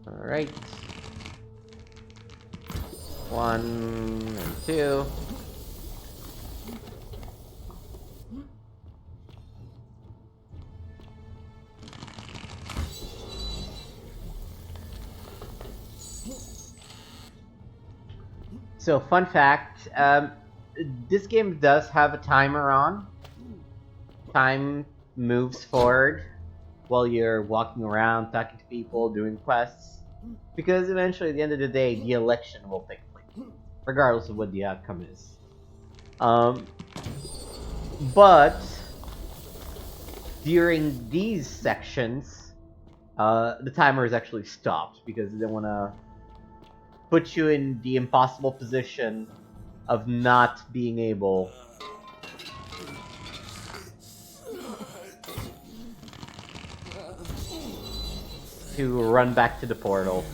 S1: Alright. 1 and 2. So, fun fact, this game does have a timer on. Time moves forward while you're walking around, talking to people, doing quests. Because eventually, at the end of the day, the election will take place, regardless of what the outcome is. But during these sections, the timer is actually stopped because they want to put you in the impossible position of not being able to run back to the portal.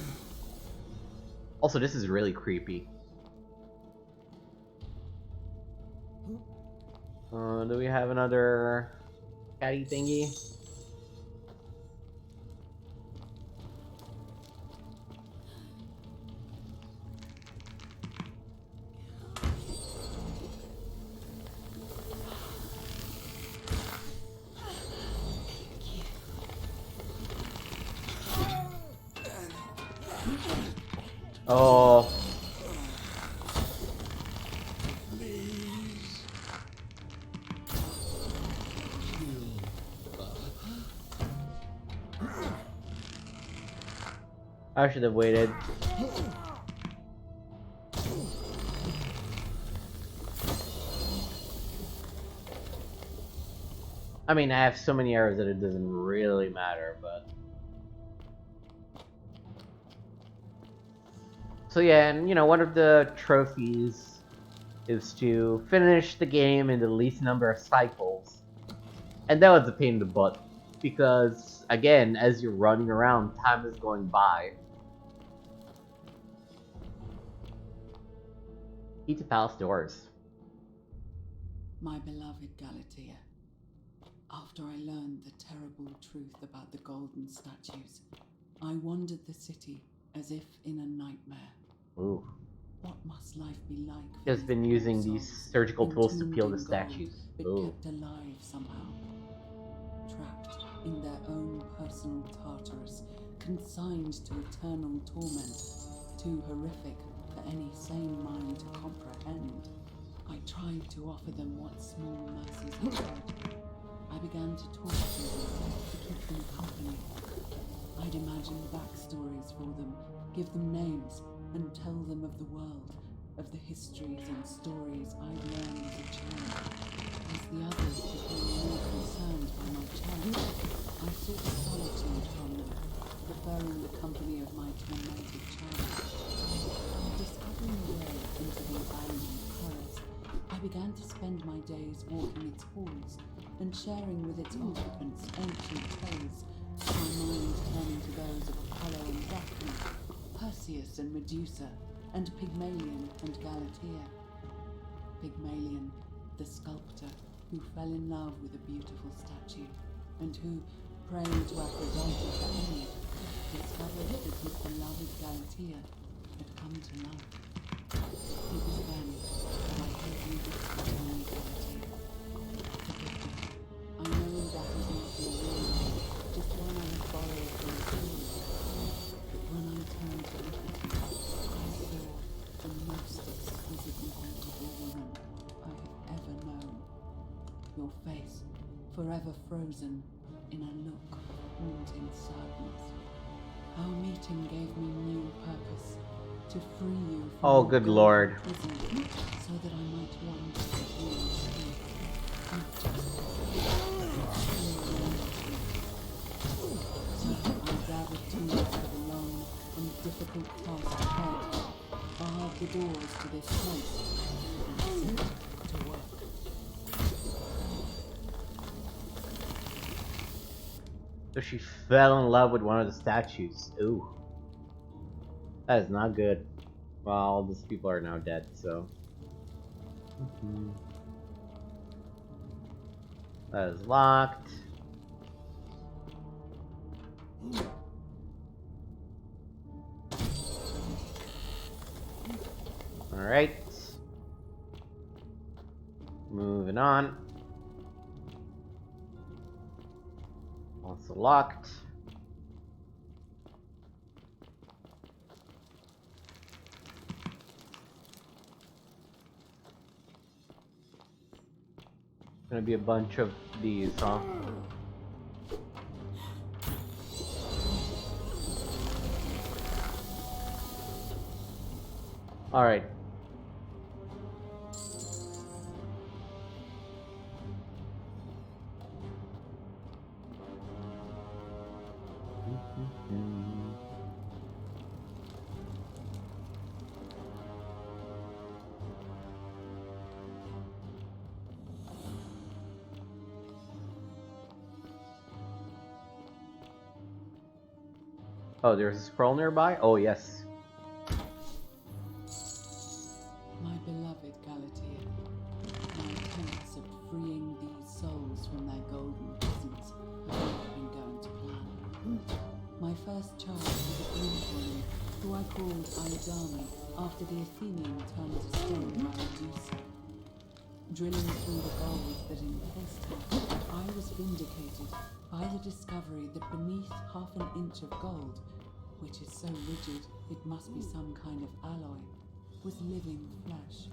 S1: Also, this is really creepy. Do we have another catty thingy? Oh. I should have waited. I mean, I have so many arrows that it doesn't really matter, but... So yeah, and you know, one of the trophies is to finish the game in the least number of cycles. And that was a pain in the butt, because again, as you're running around, time is going by. Key to palace doors.
S11: My beloved Galatea, after I learned the terrible truth about the golden statues, I wandered the city as if in a nightmare.
S1: Ooh.
S11: What must life be like?
S1: He has been using these surgical tools to peel the statues.
S11: But
S1: Ooh.
S11: kept alive somehow. Trapped in their own personal Tartarus, consigned to eternal torment, too horrific for any sane mind to comprehend. I tried to offer them what small mercies I could. I began to talk to them, to keep them company. I'd imagine backstories for them, give them names, and tell them of the world, of the histories and stories I'd learned as a child. As the others became more concerned by my challenge, I sought solitude from them, preferring the company of my tormented child. Discovering the way into the abandoned palace, I began to spend my days walking its halls and sharing with its occupants ancient tales, my mind turning to those of Apollo and Daphne, Perseus and Medusa, and Pygmalion and Galatea. Pygmalion, the sculptor who fell in love with a beautiful statue, and who, praying to Aphrodite for aid, discovered that his beloved Galatea had come to life. forever frozen in a look of haunting sadness. Our meeting gave me new purpose, to free you from
S1: Oh,
S11: your
S1: good
S11: golden
S1: lord.
S11: prison, so that I might wander the halls free, not just so I gathered tools for the long and difficult task ahead, barred the doors to this place, and set to work.
S1: So she fell in love with one of the statues. Ooh. That is not good. Well, all these people are now dead, so. That is locked. Alright. Moving on. Also locked. Gonna be a bunch of these, huh? Alright. Oh, there's a scroll nearby? Oh, yes.
S11: My beloved Galatea, my attempts at freeing these souls from their golden prisons have not been going to plan. My first charge was a Greek woman who I called Iodame after the Athenian turned to stone by Medusa. Drilling through the gold that encased her, I was vindicated by the discovery that beneath half an inch of gold, which is so rigid it must be some kind of alloy, was living flesh.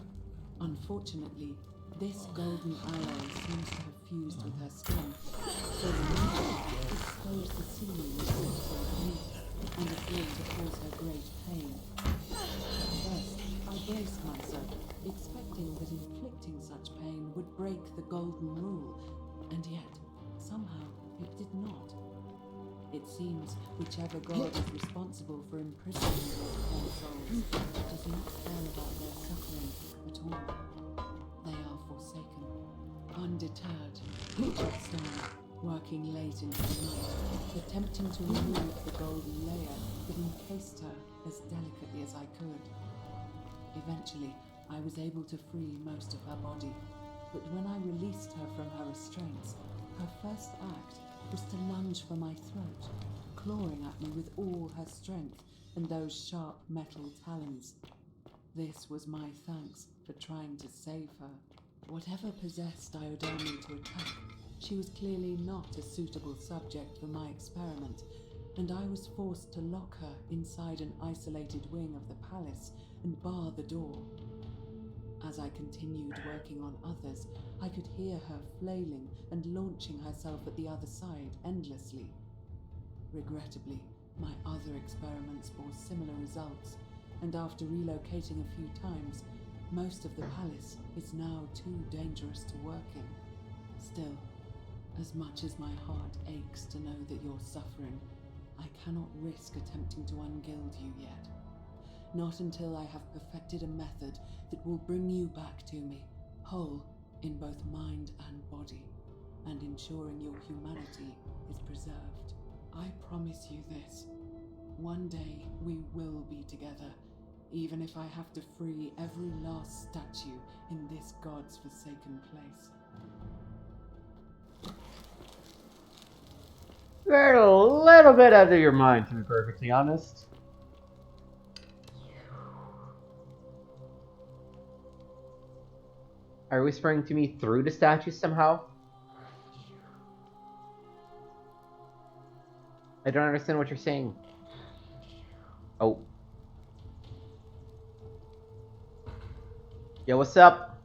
S11: Unfortunately, this golden alloy seems to have fused with her skin, so the needle exposed the seam was also beneath, and appeared to cause her great pain. At first, I braced myself, expecting that inflicting such pain would break the golden rule, and yet, somehow, it did not. It seems whichever god is responsible for imprisoning these poor souls does not care about their suffering at all. They are forsaken, undeterred, each stone, working late into the night, attempting to remove the golden layer that encased her as delicately as I could. Eventually, I was able to free most of her body, but when I released her from her restraints, her first act was to lunge for my throat, clawing at me with all her strength and those sharp metal talons. This was my thanks for trying to save her. Whatever possessed Iodame to attack, she was clearly not a suitable subject for my experiment, and I was forced to lock her inside an isolated wing of the palace and bar the door. As I continued working on others, I could hear her flailing and launching herself at the other side endlessly. Regrettably, my other experiments bore similar results, and after relocating a few times, most of the palace is now too dangerous to work in. Still, as much as my heart aches to know that you're suffering, I cannot risk attempting to ungild you yet. Not until I have perfected a method that will bring you back to me, whole in both mind and body, and ensuring your humanity is preserved. I promise you this. One day we will be together, even if I have to free every last statue in this god's forsaken place.
S1: You're a little bit out of your mind, to be perfectly honest. Are you whispering to me through the statue somehow? I don't understand what you're saying. Oh. Yo, what's up?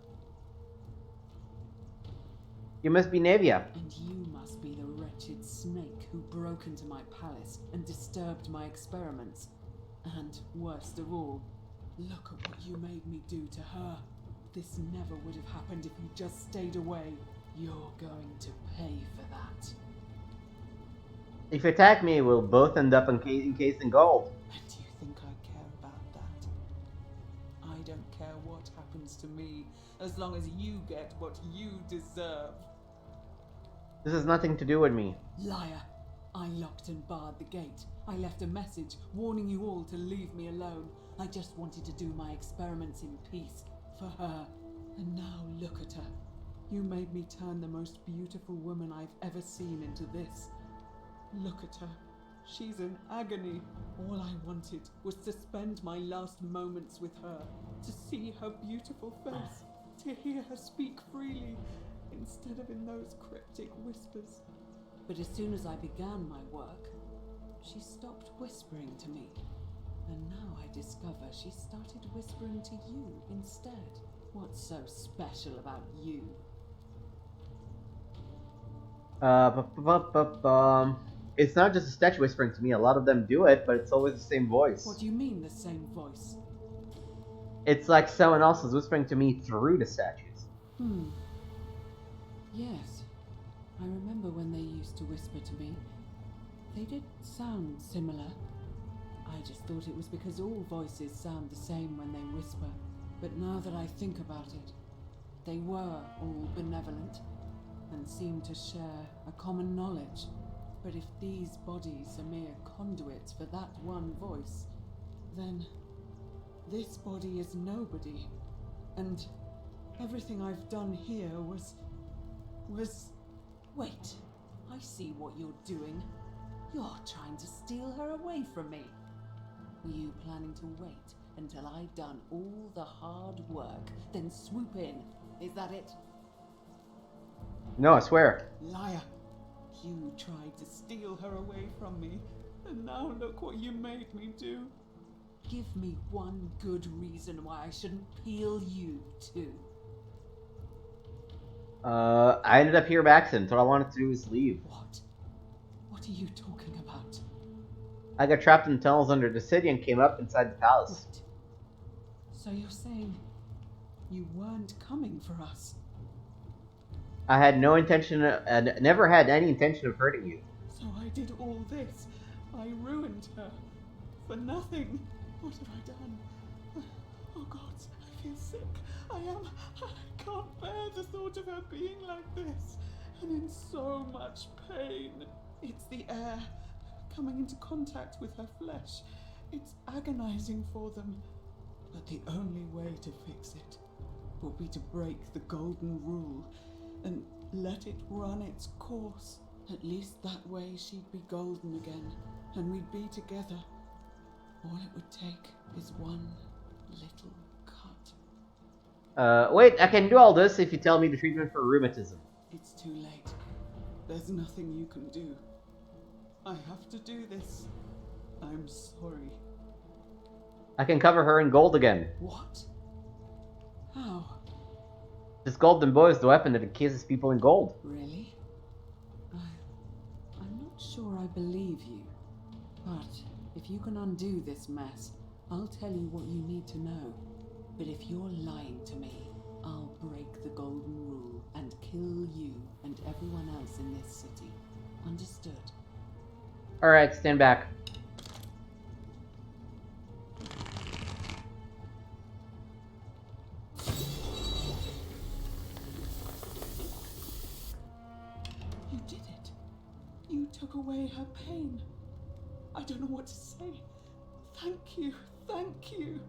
S1: You must be Navia.
S11: And you must be the wretched snake who broke into my palace and disturbed my experiments. And worst of all, look at what you made me do to her. This never would have happened if you just stayed away. You're going to pay for that.
S1: If you attack me, we'll both end up encased in gold.
S11: And do you think I care about that? I don't care what happens to me, as long as you get what you deserve.
S1: This has nothing to do with me.
S11: Liar! I locked and barred the gate. I left a message warning you all to leave me alone. I just wanted to do my experiments in peace, for her. And now look at her. You made me turn the most beautiful woman I've ever seen into this. Look at her. She's in agony. All I wanted was to spend my last moments with her, to see her beautiful face, to hear her speak freely, instead of in those cryptic whispers. But as soon as I began my work, she stopped whispering to me. And now I discover she started whispering to you instead. What's so special about you?
S1: It's not just a statue whispering to me. A lot of them do it, but it's always the same voice.
S11: What do you mean, the same voice?
S1: It's like someone else is whispering to me through the statues.
S11: Yes. I remember when they used to whisper to me. They did sound similar. I just thought it was because all voices sound the same when they whisper. But now that I think about it, they were all benevolent and seemed to share a common knowledge. But if these bodies are mere conduits for that one voice, then this body is nobody. And everything I've done here was... Wait, I see what you're doing. You're trying to steal her away from me. Were you planning to wait until I'd done all the hard work, then swoop in? Is that it?
S1: No, I swear.
S11: Liar! You tried to steal her away from me, and now look what you made me do. Give me one good reason why I shouldn't peel you too.
S1: I ended up here by accident. All I wanted to do was leave.
S11: What? What are you talking about?
S1: I got trapped in tunnels under the city and came up inside the palace.
S11: What? So you're saying you weren't coming for us?
S1: I had no intention, never had any intention of hurting you.
S11: So I did all this. I ruined her. For nothing. What have I done? Oh God, I feel sick. I can't bear the thought of her being like this. And in so much pain. It's the air coming into contact with her flesh. It's agonizing for them. But the only way to fix it will be to break the golden rule and let it run its course. At least that way she'd be golden again, and we'd be together. All it would take is one little cut.
S1: Wait, I can do all this if you tell me the treatment for rheumatism.
S11: It's too late. There's nothing you can do. I have to do this. I'm sorry.
S1: I can cover her in gold again.
S11: What? How?
S1: This golden bow is the weapon that encases people in gold.
S11: Really? I'm not sure I believe you. But if you can undo this mess, I'll tell you what you need to know. But if you're lying to me, I'll break the golden rule and kill you and everyone else in this city. Understood?
S1: Alright, stand back.
S11: You did it. You took away her pain. I don't know what to say. Thank you. Thank you.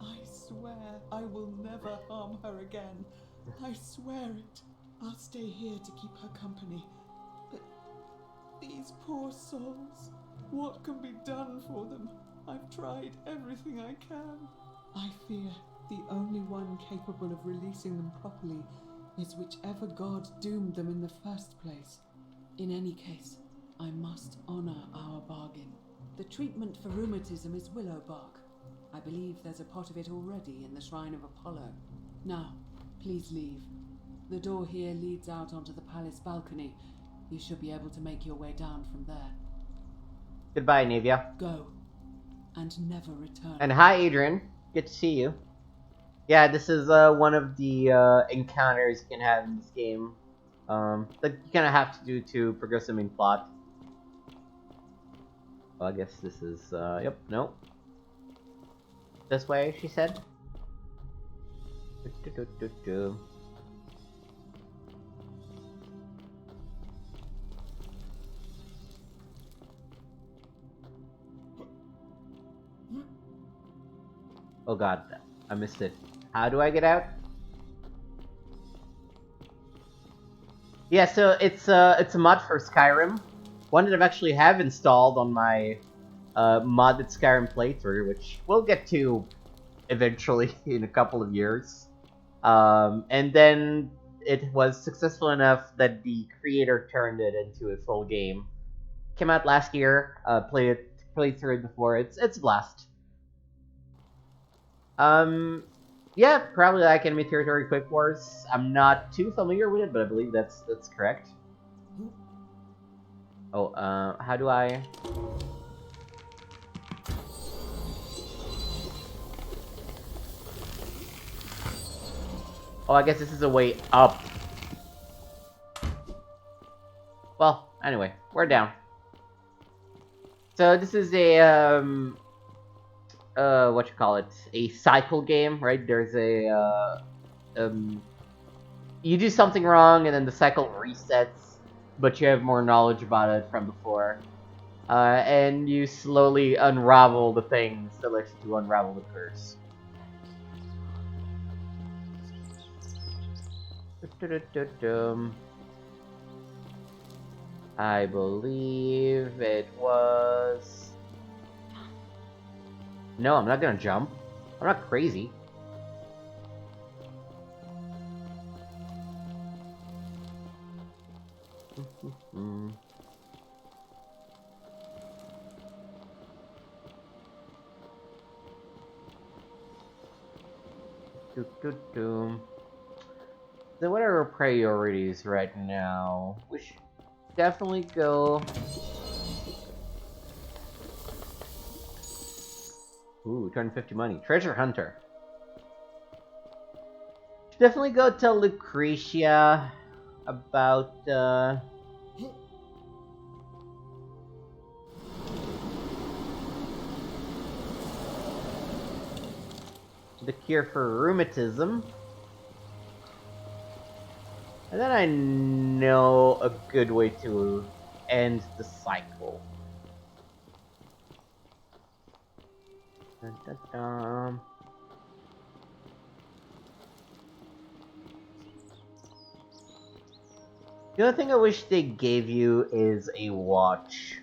S11: I swear I will never harm her again. I swear it. I'll stay here to keep her company. But these poor souls, what can be done for them? I've tried everything I can. I fear the only one capable of releasing them properly is whichever god doomed them in the first place. In any case, I must honor our bargain. The treatment for rheumatism is willow bark. I believe there's a pot of it already in the shrine of Apollo. Now, please leave. The door here leads out onto the palace balcony. You should be able to make your way down from there.
S1: Goodbye, Navia.
S11: Go. And never return.
S1: And hi, Adrian. Good to see you. Yeah, this is one of the encounters you can have in this game. That you kind of have to do to progress the main plot. Well, I guess this is, yep, no. This way, she said. Oh god, I missed it. How do I get out? Yeah, so it's a mod for Skyrim. One that I've actually have installed on my modded Skyrim playthrough, which we'll get to eventually in a couple of years. And then it was successful enough that the creator turned it into a full game. Came out last year. Played through it before. It's a blast. Yeah, probably like Enemy Territory Quick Wars. I'm not too familiar with it, but I believe that's correct. Oh, how do I... Oh, I guess this is a way up. Well, anyway, we're down. So this is a, what you call it? A cycle game, right? There's a, you do something wrong and then the cycle resets, but you have more knowledge about it from before. And you slowly unravel the things that let you to unravel the curse. I believe it was... No, I'm not gonna jump. I'm not crazy. So what are our priorities right now? We should definitely go... Ooh, 250 money. Treasure Hunter. Should definitely go tell Lucretia about, the cure for rheumatism. And then I know a good way to end the cycle. Dun, dun, dun. The only thing I wish they gave you is a watch.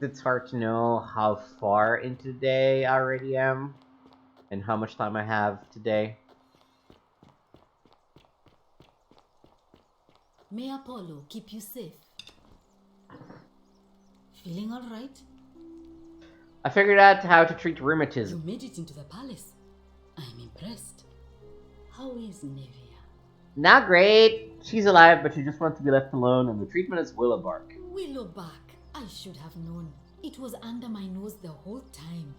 S1: It's hard to know how far into the day I already am and how much time I have today.
S2: May Apollo keep you safe. Feeling all right?
S1: I figured out how to treat rheumatism.
S2: You made it into the palace. I'm impressed. How is Nevia?
S1: Not great. She's alive, but she just wants to be left alone, and the treatment is Willowbark.
S2: Willowbark. I should have known. It was under my nose the whole time.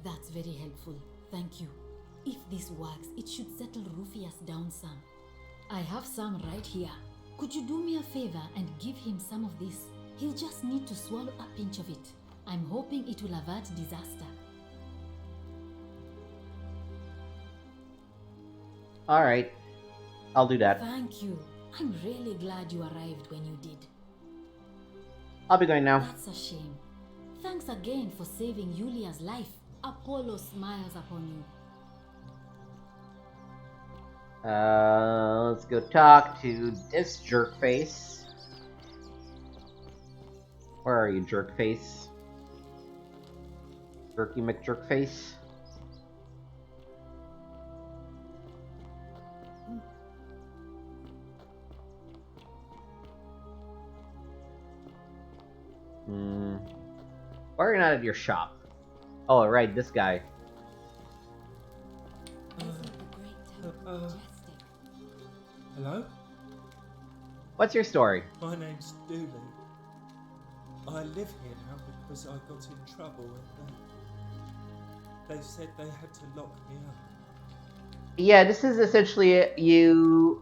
S2: That's very helpful. Thank you. If this works, it should settle Rufius down some. I have some right here. Could you do me a favor and give him some of this? He'll just need to swallow a pinch of it. I'm hoping it will avert disaster.
S1: Alright. I'll do that.
S2: Thank you. I'm really glad you arrived when you did.
S1: I'll be going now.
S2: That's a shame. Thanks again for saving Yulia's life. Apollo smiles upon you.
S1: Let's go talk to this jerkface. Where are you, jerkface? Jerky McJerkface? Why are you not at your shop? Oh, right, this guy.
S6: Hello?
S1: What's your story?
S12: My name's Dooley. I live here now because I got in trouble and they said they had to lock me up.
S1: Yeah, this is essentially you.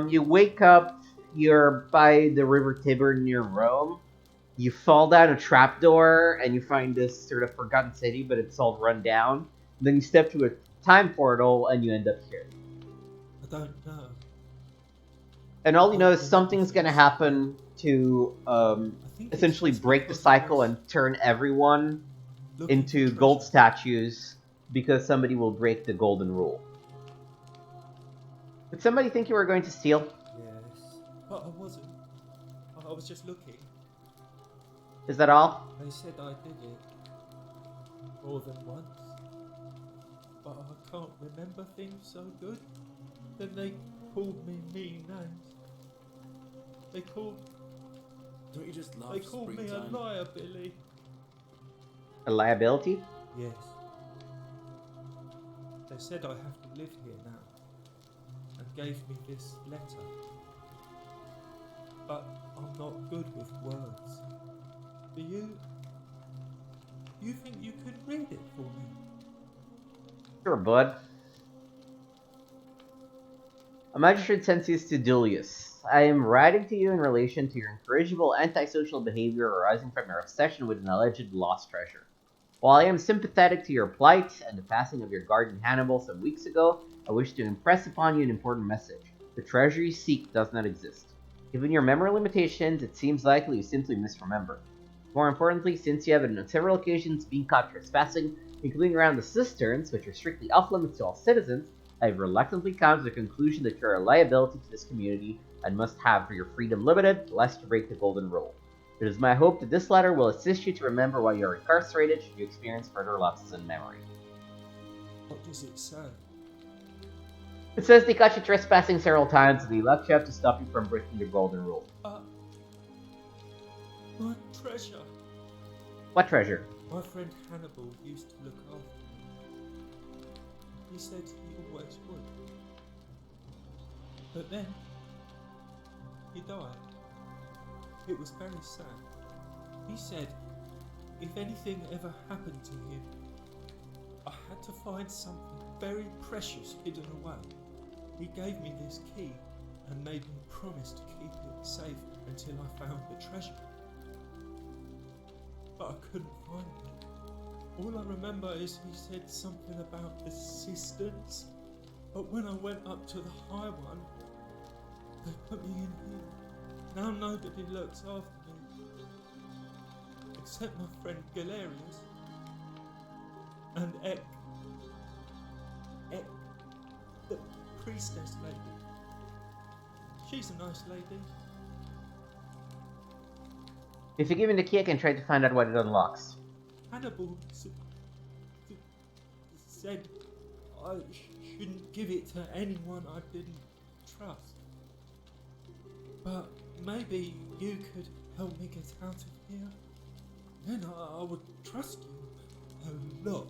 S1: You wake up. You're by the River Tiber near Rome. You fall down a trapdoor and you find this sort of forgotten city, but it's all run down. Then you step to a time portal and you end up here.
S12: I don't know.
S1: And all you know is something's gonna happen to essentially break the cycle and turn everyone into gold statues because somebody will break the golden rule. Did somebody think you were going to steal?
S12: Yes, but I wasn't. I was just looking.
S1: Is that all?
S12: They said I did it more than once, but I can't remember things so good. Then they called me mean names. They called me a liar, Billy.
S1: A liability?
S12: Yes. They said I have to live here now, and gave me this letter. But I'm not good with words. Do you think you could read it for me?
S1: Sure, bud. A magistrate Censius to Dulius. I am writing to you in relation to your incorrigible antisocial behavior arising from your obsession with an alleged lost treasure. While I am sympathetic to your plight and the passing of your guardian Hannibal some weeks ago, I wish to impress upon you an important message. The treasure you seek does not exist. Given your memory limitations, it seems likely you simply misremember. More importantly, since you have on several occasions been caught trespassing, including around the cisterns, which are strictly off-limits to all citizens, I have reluctantly come to the conclusion that you are a liability to this community and must have your freedom limited, lest you break the golden rule. It is my hope that this letter will assist you to remember why you are incarcerated should you experience further lapses in memory.
S12: What does it say?
S1: It says they caught you trespassing several times and they locked you up to stop you from breaking the golden rule.
S12: My treasure.
S1: What treasure?
S12: My friend Hannibal used to look after me. He said he always would. But then, he died. It was very sad. He said, if anything ever happened to him, I had to find something very precious hidden away. He gave me this key and made me promise to keep it safe until I found the treasure. But I couldn't find it. All I remember is he said something about the cisterns, but when I went up to the high one, they put me in here. Now nobody looks after me, except my friend Galerius and Ek, the priestess lady. She's a nice lady.
S1: If you give me the key, I can try to find out what it unlocks.
S12: Hannibal said I shouldn't give it to anyone I didn't trust. But maybe you could help me get out of here. Then I would trust you a lot.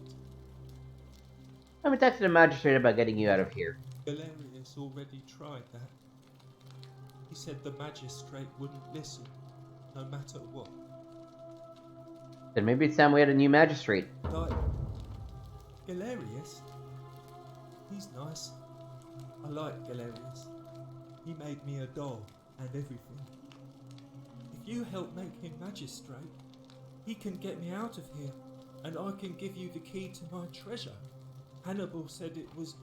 S1: Let me talk to the magistrate about getting you out of here.
S12: Galerius already tried that. He said the magistrate wouldn't listen, no matter what.
S1: Then maybe it's time we had a new magistrate.
S12: Like Galerius? He's nice. I like Galerius. He made me a doll and everything. If you help make him magistrate, he can get me out of here, and I can give you the key to my treasure. Hannibal said it was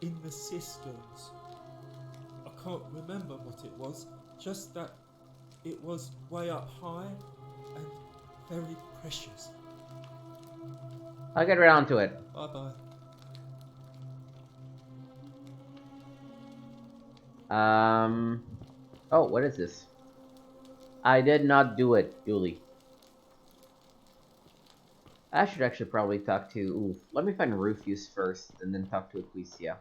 S12: in the cisterns. I can't remember what it was, just that it was way up high and very precious.
S1: I'll get around to it.
S12: Bye-bye.
S1: Oh, what is this? I did not do it, Julie. I should actually probably talk to... Ooh, let me find Rufus first, and then talk to Ecclesia.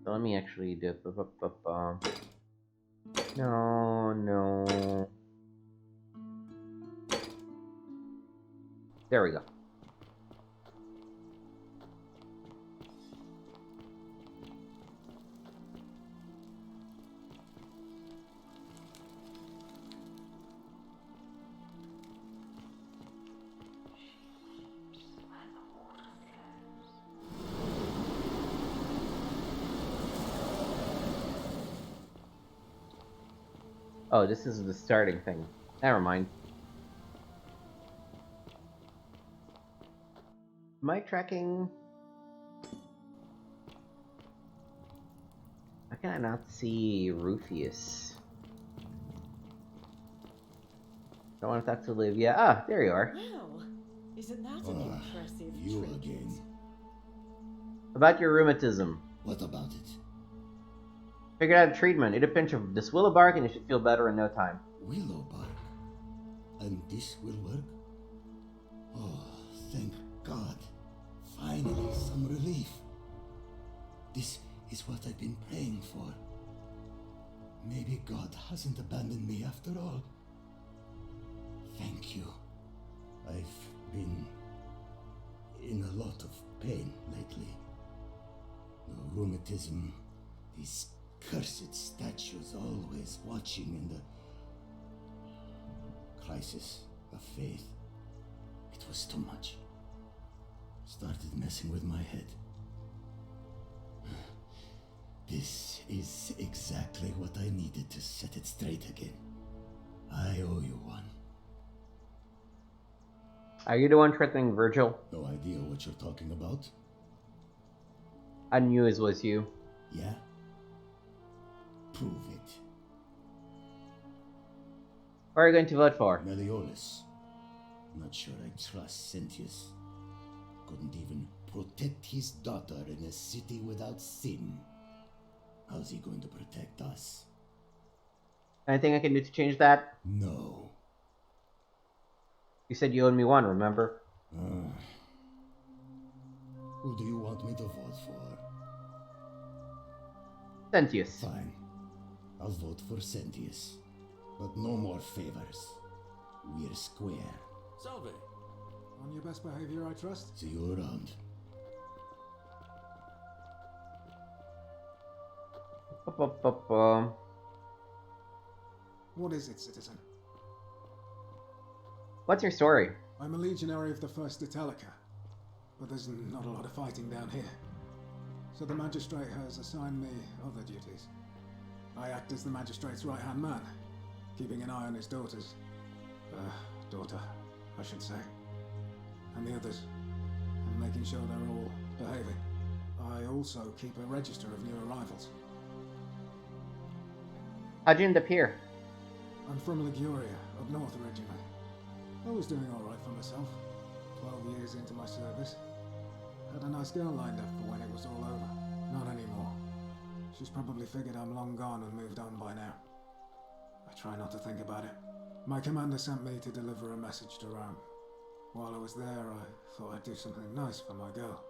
S1: So let me actually do... No. There we go. Oh, this is the starting thing. Never mind. Am I tracking? How can I not see Rufius? Don't want that to live. Yeah. Ah, there you are.
S8: Well, isn't that an impressive
S4: You
S8: trinket?
S4: again.
S1: About your rheumatism.
S4: What about it?
S1: Figured out a treatment. Eat a pinch of this willow bark and you should feel better in no time.
S4: Willow bark? And this will work? Oh, thank God. Finally, some relief. This is what I've been praying for. Maybe God hasn't abandoned me after all. Thank you. I've been in a lot of pain lately. The rheumatism, these cursed statues always watching, and the crisis of faith. It was too much. Started messing with my head. This is exactly what I needed to set it straight again. I owe you one.
S1: Are you the one threatening Virgil?
S4: No idea what you're talking about.
S1: I knew it was you.
S4: Yeah? Prove it.
S1: What are you going to vote for?
S4: Meliodas. Not sure I trust Sentius. Couldn't even protect his daughter in a city without sin. How's he going to protect us?
S1: Anything I can do to change that?
S4: No.
S1: You said you owed me one, remember?
S4: Who do you want me to vote for?
S1: Sentius.
S4: Fine. I'll vote for Sentius. But no more favors. We're square.
S7: Salve. On your best behavior, I trust?
S4: See you around.
S7: What is it, citizen?
S1: What's your story?
S7: I'm a legionary of the 1st Italica, but there's not a lot of fighting down here. So the magistrate has assigned me other duties. I act as the magistrate's right-hand man, keeping an eye on his daughters. Daughter, I should say. And the others, and making sure they're all behaving. I also keep a register of new arrivals.
S1: How'd you end up here?
S7: I'm from Liguria, up north originally. I was doing alright for myself. 12 years into my service. Had a nice girl lined up for when it was all over. Not anymore. She's probably figured I'm long gone and moved on by now. I try not to think about it. My commander sent me to deliver a message to Rome. While I was there, I thought I'd do something nice for my girl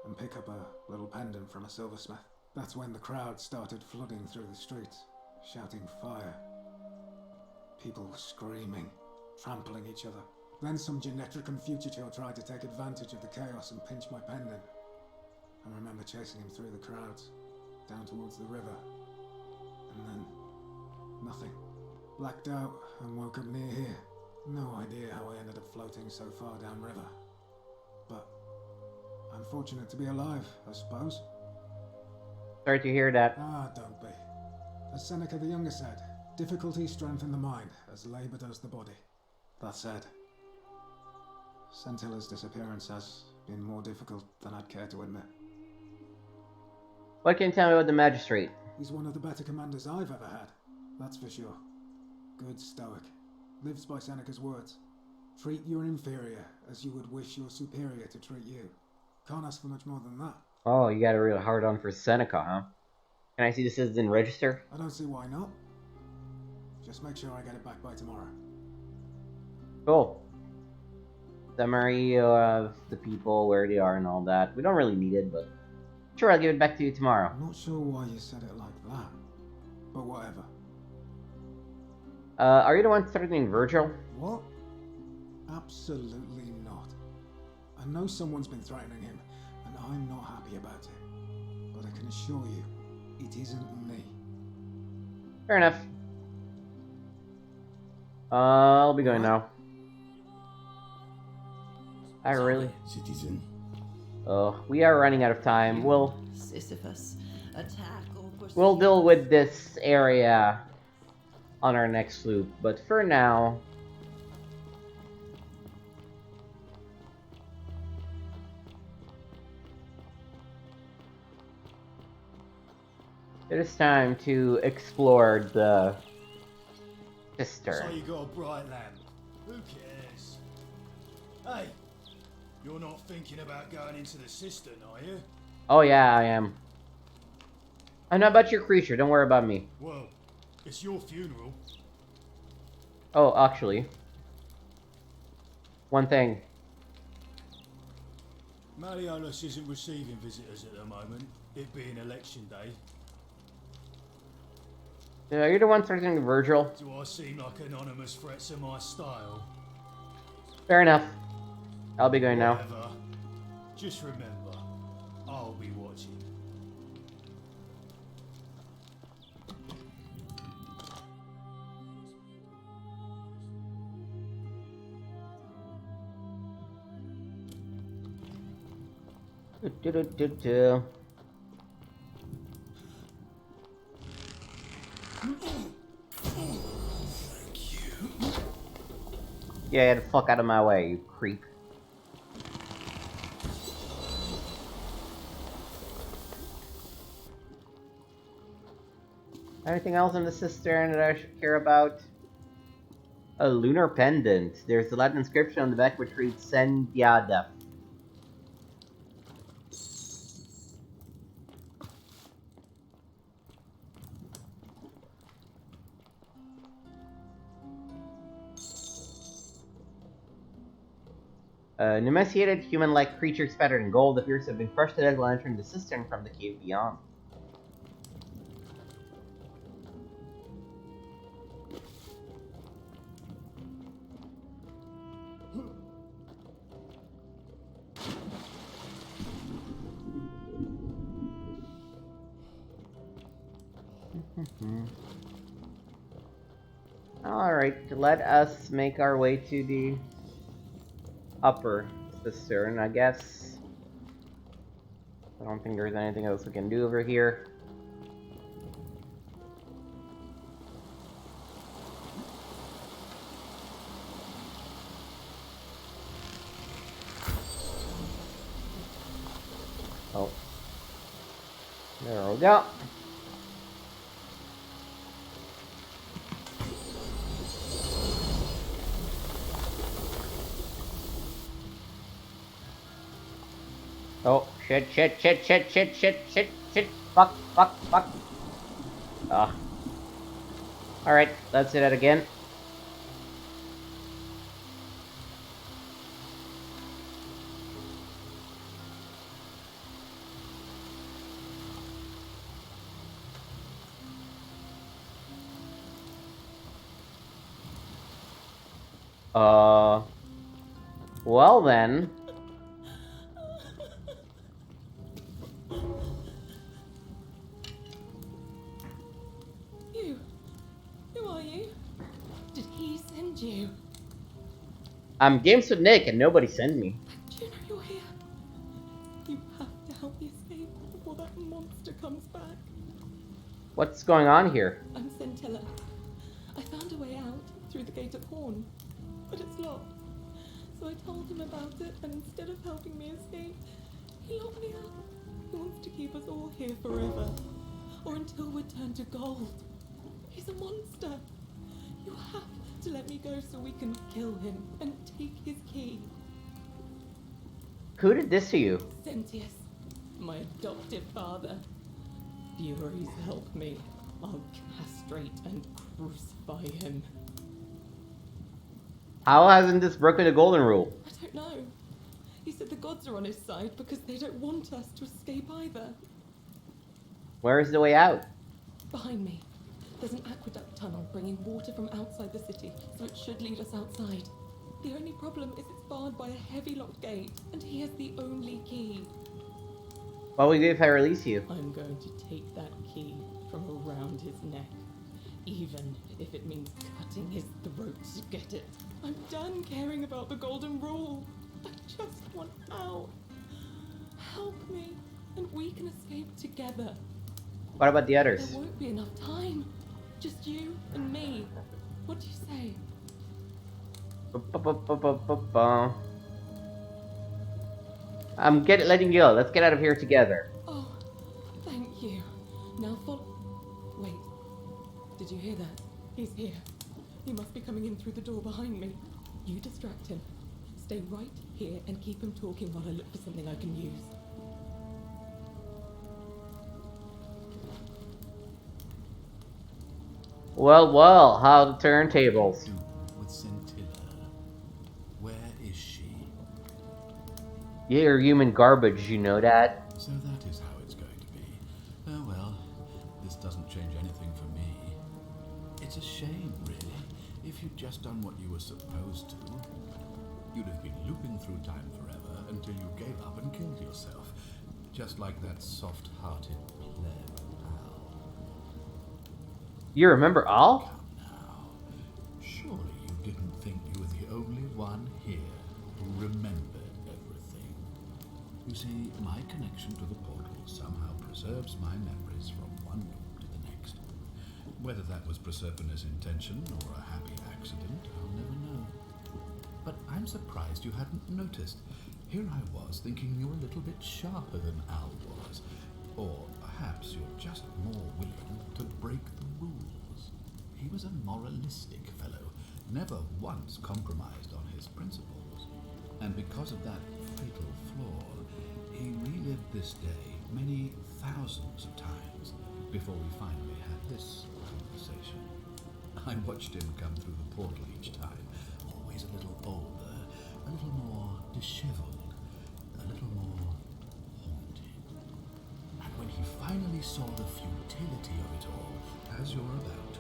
S7: and pick up a little pendant from a silversmith. That's when the crowd started flooding through the streets, shouting fire. People were screaming, trampling each other. Then some Genetricum fugitive tried to take advantage of the chaos and pinch my pendant. I remember chasing him through the crowds, down towards the river. And then, nothing. Blacked out and woke up near here. No idea how I ended up floating so far downriver. But I'm fortunate to be alive, I suppose.
S1: Sorry to hear that.
S7: Ah, don't be. As Seneca the Younger said, difficulty strengthens the mind, as labour does the body. That said, Sentilla's disappearance has been more difficult than I'd care to admit.
S1: What can you tell me about the magistrate?
S7: He's one of the better commanders I've ever had, that's for sure. Good stoic. Lives by Seneca's words. Treat your inferior as you would wish your superior to treat you. Can't ask for much more than that.
S1: Oh, you got a real hard on for Seneca, huh? Can I see the citizen register?
S7: I don't see why not. Just make sure I get it back by tomorrow.
S1: Cool. Summary of the people, where they are and all that. We don't really need it, but sure, I'll give it back to you tomorrow.
S7: I'm not sure why you said it like that, but whatever.
S1: Are you the one threatening Virgil?
S7: What? Absolutely not. I know someone's been threatening him, and I'm not happy about it. But I can assure you, it isn't me.
S1: Fair enough. I'll be going now. I really...
S4: Citizen.
S1: Oh, we are running out of time.
S8: Sisyphus, attack or pursue.
S1: We'll deal with this area on our next loop. But for now, it is time to explore the cistern.
S4: So you got a bright lamp. Who cares? Hey, you're not thinking about going into the cistern, are you?
S1: Oh yeah, I am. I know about your creature, don't worry about me.
S4: Well, it's your funeral.
S1: Oh, actually. One thing.
S4: Malleolus isn't receiving visitors at the moment, it being election day.
S1: Are you the one threatening Virgil?
S4: Do I seem like anonymous threats are my style?
S1: Fair enough. I'll be going now.
S4: Whatever. Just remember, I'll be watching.
S1: Do-do-do-do-do. Yeah, get the fuck out of my way, you creep. Anything else in the cistern that I should care about? A lunar pendant. There's a Latin inscription on the back which reads Sendiada. An emaciated human-like creature spattered in gold appears to have been crushed to death while entering the cistern from the cave beyond. Alright, let us make our way to the upper cistern, I guess. I don't think there's anything else we can do over here. Oh. There we go. Oh, shit, fuck. Ah. Alright, let's do that again. Well then.
S3: Who are you? Did he send you?
S1: I'm Games with Nick and nobody sent me.
S3: Do you know you're here? You have to help me escape before that monster comes back.
S1: What's going on here?
S3: I'm Centilla. I found a way out through the Gate of Horn, but it's locked. So I told him about it, and instead of helping me escape, he locked me up. He wants to keep us all here forever, or until we're turned to gold. He's a monster. You have to let me go so we can kill him and take his key.
S1: Who did this to you?
S3: Sentius, my adoptive father. Furies help me. I'll castrate and crucify him.
S1: How hasn't this broken the golden rule?
S3: I don't know. He said the gods are on his side because they don't want us to escape either.
S1: Where is the way out?
S3: Behind me, there's an aqueduct tunnel bringing water from outside the city, so it should lead us outside. The only problem is it's barred by a heavy locked gate, and he has the only key.
S1: What will you do if I release you?
S3: I'm going to take that key from around his neck, even if it means cutting his throat to get it. I'm done caring about the golden rule. I just want out. Help me, and we can escape together.
S1: What about the others?
S3: There won't be enough time. Just you and me. What do you say?
S1: I'm letting you go. Let's get out of here together.
S3: Oh, thank you. Now Wait. Did you hear that? He's here. He must be coming in through the door behind me. You distract him. Stay right here and keep him talking while I look for something I can use.
S1: Well, how the turntables?
S9: With Scintilla. Where is she?
S1: You're human garbage, you know that?
S9: So that is how it's going to be. Oh well, this doesn't change anything for me. It's a shame, really. If you'd just done what you were supposed to, you'd have been looping through time forever until you gave up and killed yourself. Just like that soft-hearted pleb, Al.
S1: You remember Al?
S9: Come now. Surely you didn't think you were the only one here who remembered everything. You see, my connection to the portal somehow preserves my memories from one loop to the next. Whether that was Prosperna's intention or a happy accident, I'll never know. But I'm surprised you hadn't noticed. Here I was thinking you were a little bit sharper than Al was. Or perhaps you're just more willing to break the rules. He was a moralistic fellow, never once compromised on his principles. And because of that fatal flaw, he relived this day many thousands of times before we finally had this conversation. I watched him come through the portal each time, always a little older, a little more disheveled, a little more haunted. And when he finally saw the futility of it all, as you're about to,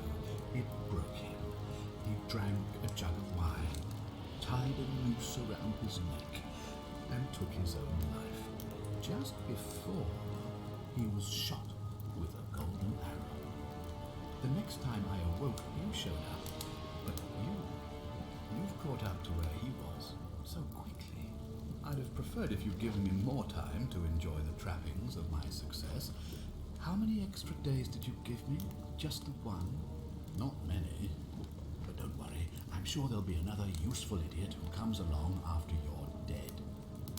S9: it broke him. He drank a jug of wine, tied a noose around his neck, and took his own life. Just before he was shot with a golden arrow. The next time I awoke, you showed up, but you've caught up to where he was so quickly. I'd have preferred if you'd given me more time to enjoy the trappings of my success. How many extra days did you give me? Just the one? Not many. But don't worry, I'm sure there'll be another useful idiot who comes along after you're dead.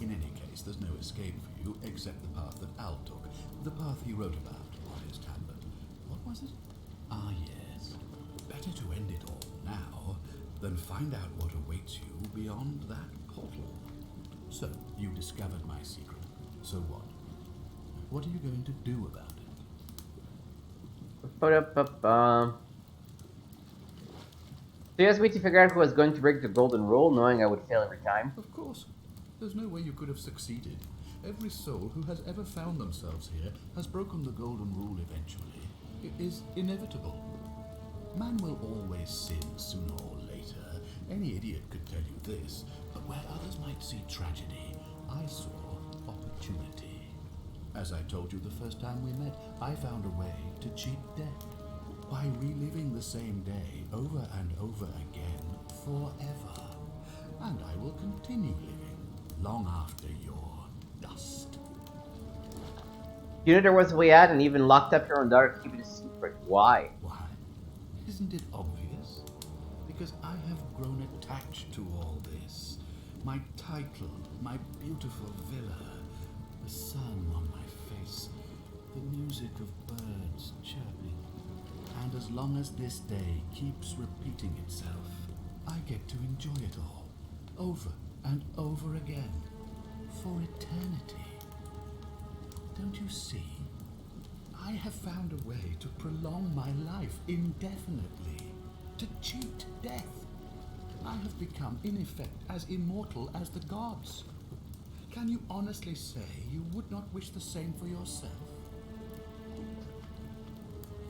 S9: In any case, there's no escape for you except the path that Al took, the path he wrote about on his tablet. What was it? Ah, yes. Better to end it all now than find out what awaits you beyond that portal. So, you discovered my secret. So what? What are you going to do about it?
S1: So you asked me to figure out who was going to break the golden rule, knowing I would fail every time?
S9: Of course. There's no way you could have succeeded. Every soul who has ever found themselves here has broken the golden rule eventually. It is inevitable. Man will always sin sooner or later. Any idiot could tell you this, but where others might see tragedy, I saw opportunity. As I told you the first time we met, I found a way to cheat death. By reliving the same day over and over again forever. And I will continue living long after your dust.
S1: You know there was a way out and even locked up your own daughter to keep it a secret. Why?
S9: Why? Isn't it obvious? Because I have grown attached to all this. My title, my beautiful villa, the sun on my face, the music of birds chirping. And as long as this day keeps repeating itself, I get to enjoy it all, over and over again, for eternity. Don't you see? I have found a way to prolong my life indefinitely, to cheat death. I have become, in effect, as immortal as the gods. Can you honestly say you would not wish the same for yourself?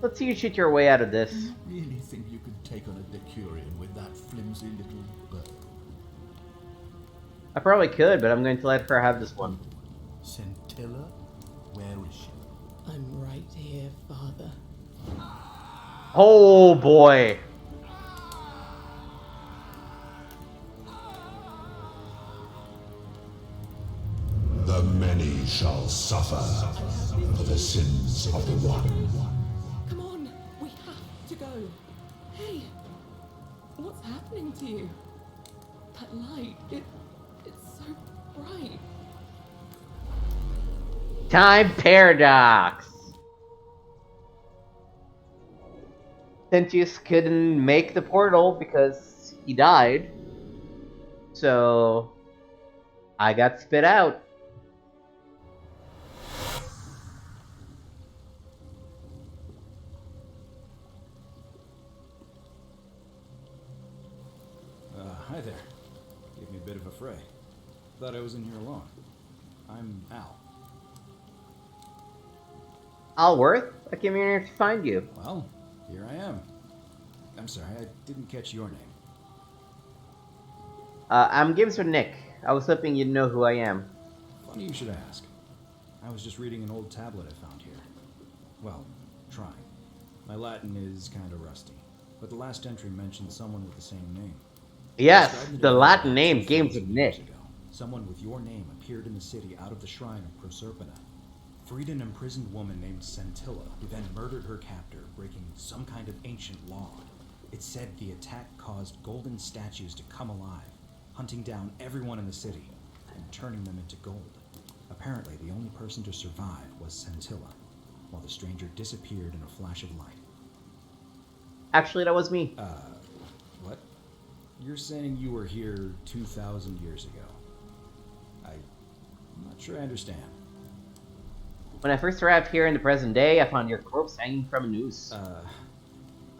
S1: Let's see you cheat your way out of this.
S9: Do you really think you could take on a Decurion with that flimsy little bow?
S1: I probably could, but I'm going to let her have this one.
S9: Scintilla? Where is she?
S3: I'm right here, Father.
S1: Oh boy!
S4: The many shall suffer for the sins of the one.
S3: Come on, we have to go. to you? That light, it's so bright.
S1: Time paradox. Sentius couldn't make the portal because he died. So I got spit out.
S13: Hi there. Gave me a bit of a fray. Thought I was in here alone. I'm Al.
S1: Alworth, I came here to find you.
S13: Well, here I am. I'm sorry, I didn't catch your name.
S1: I'm Gamesman Nick. I was hoping you'd know who I am.
S13: Funny you should ask. I was just reading an old tablet I found here. Well, trying. My Latin is kind of rusty, but the last entry mentioned someone with the same name.
S1: Yes, the Latin name, Gamesman Nick.
S13: Someone with your name appeared in the city out of the shrine of Proserpina. Freed an imprisoned woman named Scintilla, who then murdered her captor, breaking some kind of ancient law. It said the attack caused golden statues to come alive, hunting down everyone in the city and turning them into gold. Apparently, the only person to survive was Scintilla, while the stranger disappeared in a flash of light.
S1: Actually, that was me.
S13: What? You're saying you were here 2,000 years ago? I'm not sure I understand.
S1: When I first arrived here in the present day, I found your corpse hanging from a noose.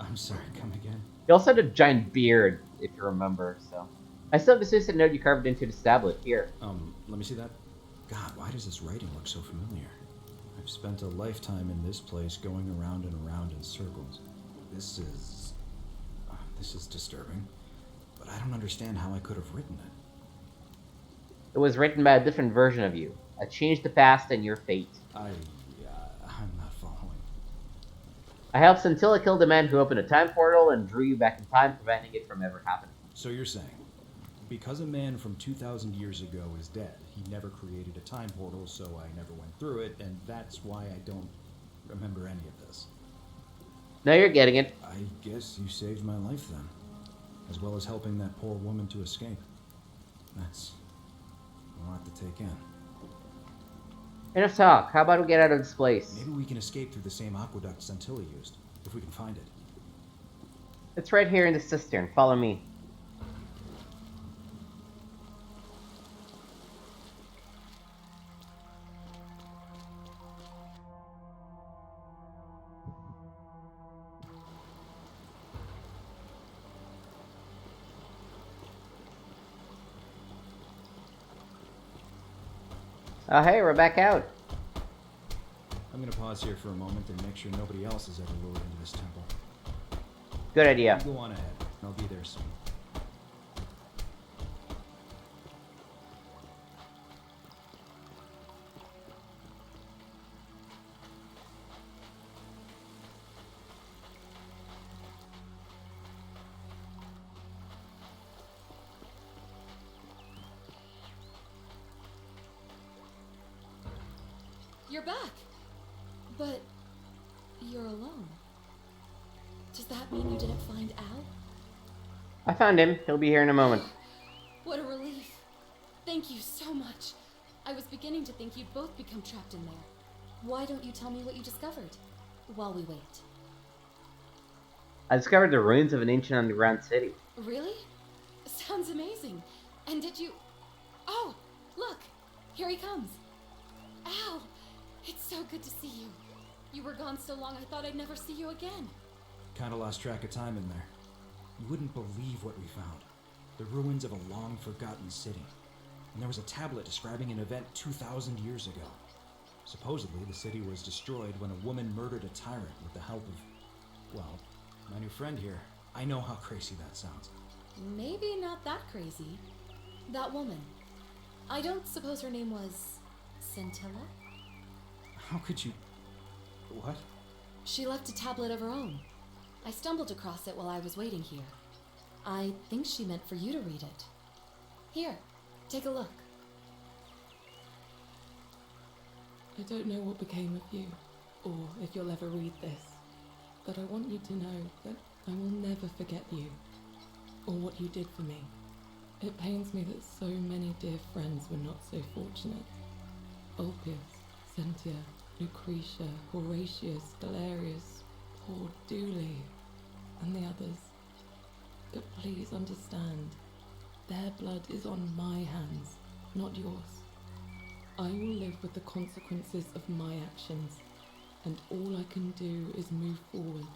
S13: I'm sorry, come again?
S1: You also had a giant beard, if you remember, so... I still have the suicide note you carved into this tablet, here.
S13: Let me see that. God, why does this writing look so familiar? I've spent a lifetime in this place going around and around in circles. This is disturbing. But I don't understand how I could have written it.
S1: It was written by a different version of you. I changed the past and your fate.
S13: I'm not following.
S1: I helped Scintilla kill the man who opened a time portal and drew you back in time, preventing it from ever happening.
S13: So you're saying, because a man from 2,000 years ago is dead, he never created a time portal, so I never went through it, and that's why I don't remember any of this.
S1: Now you're getting it.
S13: I guess you saved my life then, as well as helping that poor woman to escape. That's a lot to take in.
S1: Enough talk. How about we get out of this place?
S13: Maybe we can escape through the same aqueduct Scintilla used, if we can find it.
S1: It's right here in the cistern. Follow me. Oh, hey, we're back out.
S13: I'm gonna pause here for a moment and make sure nobody else is ever lured into this temple.
S1: Good idea.
S13: Go on ahead. I'll be there soon.
S5: You're back. But you're alone. Does that mean you didn't find Al?
S1: I found him. He'll be here in a moment.
S5: What a relief. Thank you so much. I was beginning to think you'd both become trapped in there. Why don't you tell me what you discovered while we wait?
S1: I discovered the ruins of an ancient underground city.
S5: Really? Sounds amazing. And did you... Oh, look. Here he comes. Al, it's so good to see you. You were gone so long I thought I'd never see you again.
S13: Kinda lost track of time in there. You wouldn't believe what we found. The ruins of a long-forgotten city. And there was a tablet describing an event 2,000 years ago. Supposedly, the city was destroyed when a woman murdered a tyrant with the help of, well, my new friend here. I know how crazy that sounds.
S5: Maybe not that crazy. That woman. I don't suppose her name was... Scintilla?
S13: How could you... What?
S5: She left a tablet of her own. I stumbled across it while I was waiting here. I think she meant for you to read it. Here, take a look.
S3: I don't know what became of you, or if you'll ever read this, but I want you to know that I will never forget you. or what you did for me. It pains me that so many dear friends were not so fortunate. Ulpius, Sentia, Lucretia, Horatius, Galerius, poor Dooley, and the others. But please understand, their blood is on my hands, not yours. I will live with the consequences of my actions, and all I can do is move forward,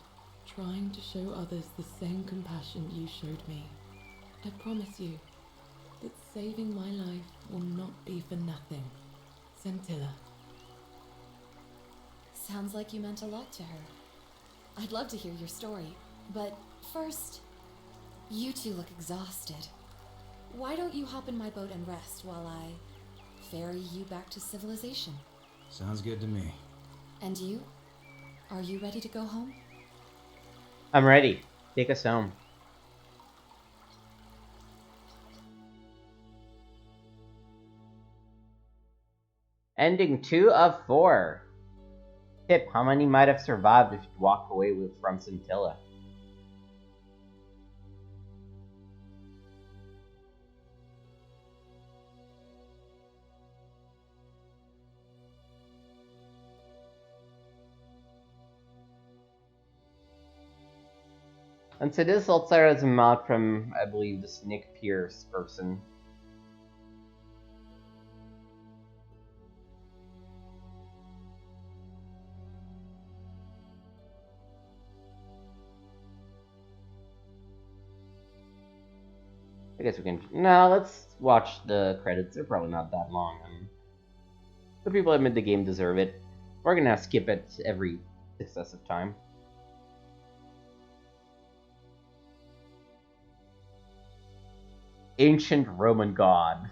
S3: trying to show others the same compassion you showed me. I promise you that saving my life will not be for nothing. Centilla.
S14: Sounds like you meant a lot to her. I'd love to hear your story, but first, you two look exhausted. Why don't you hop in my boat and rest while I ferry you back to civilization?
S13: Sounds good to me.
S14: And you? Are you ready to go home?
S1: I'm ready. Take us home. Ending 2 of 4. Pip, how many might have survived if you walked away from Scintilla? And so this also has a mod from, I believe, this Nick Pierce person. I guess we can... No, let's watch the credits. They're probably not that long. The people that made the game deserve it. We're gonna skip it every successive time. Ancient Roman god.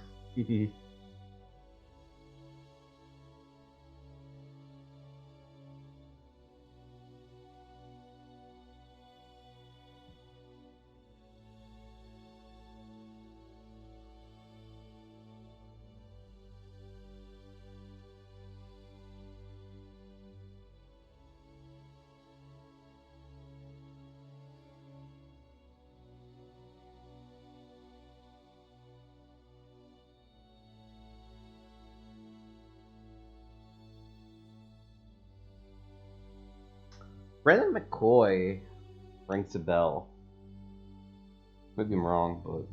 S1: Brendan McCoy rings a bell. Maybe I'm wrong, but...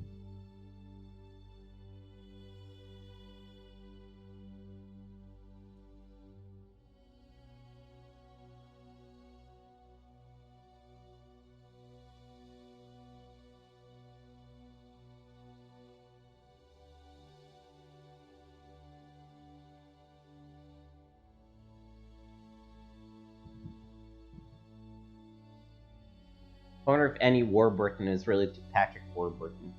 S1: I wonder if Annie Warburton is related to Patrick Warburton.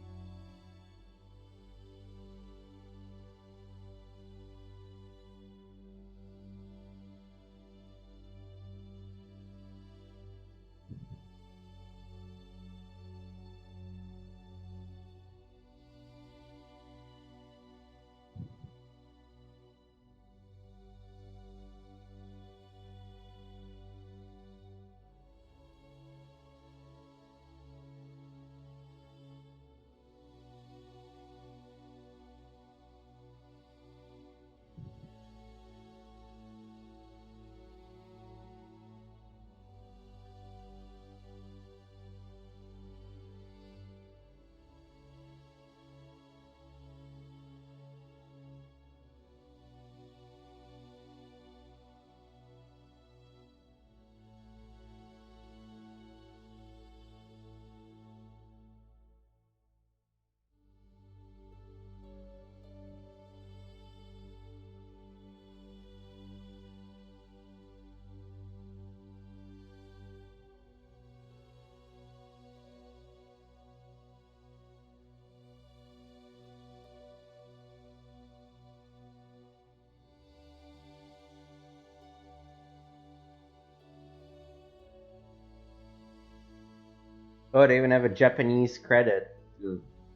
S1: Oh, they even have a Japanese credit,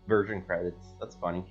S1: version credits. That's funny.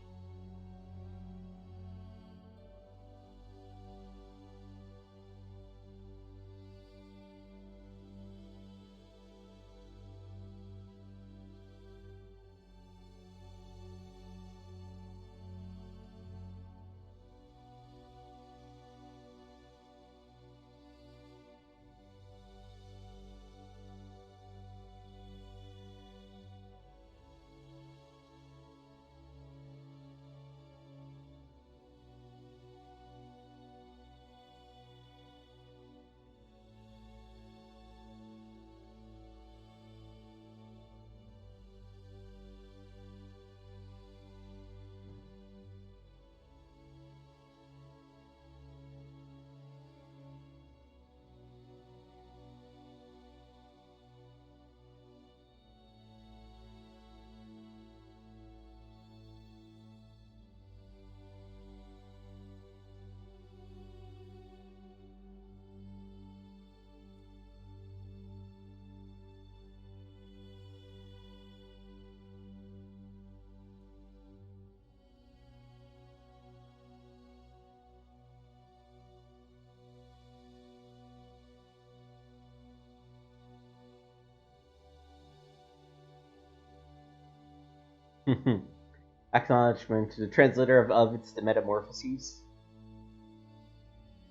S1: Acknowledgement to the translator of Ovid's The Metamorphoses.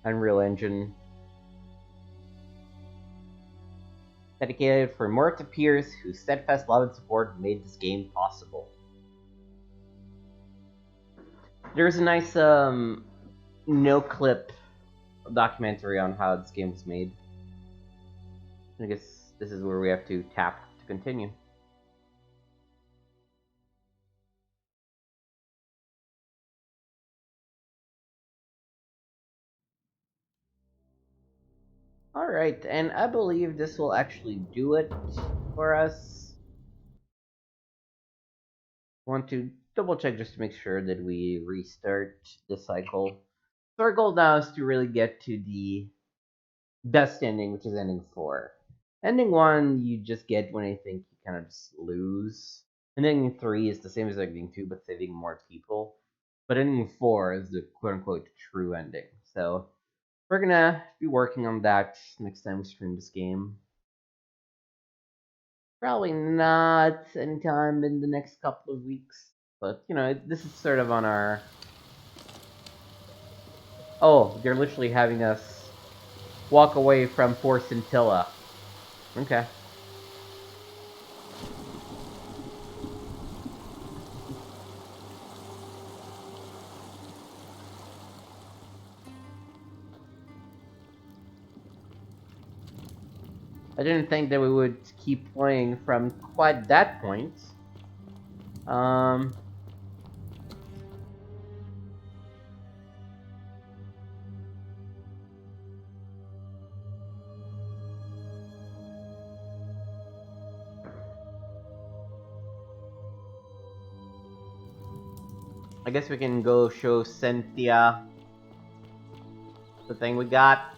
S1: Unreal Engine. Dedicated for Morta Pierce, whose steadfast love and support made this game possible. There's a nice no-clip documentary on how this game was made. I guess this is where we have to tap to continue. Alright, and I believe this will actually do it for us. Want to double check just to make sure that we restart the cycle. So our goal now is to really get to the best ending, which is ending 4. Ending 1, you just get when I think you kind of just lose. And ending 3 is the same as ending 2, but saving more people. But ending 4 is the quote-unquote true ending. So we're gonna be working on that next time we stream this game. Probably not anytime in the next couple of weeks. But, you know, this is sort of on our... Oh, they're literally having us walk away from Fort Scintilla. Okay. I didn't think that we would keep playing from quite that point. I guess we can go show Cynthia the thing we got.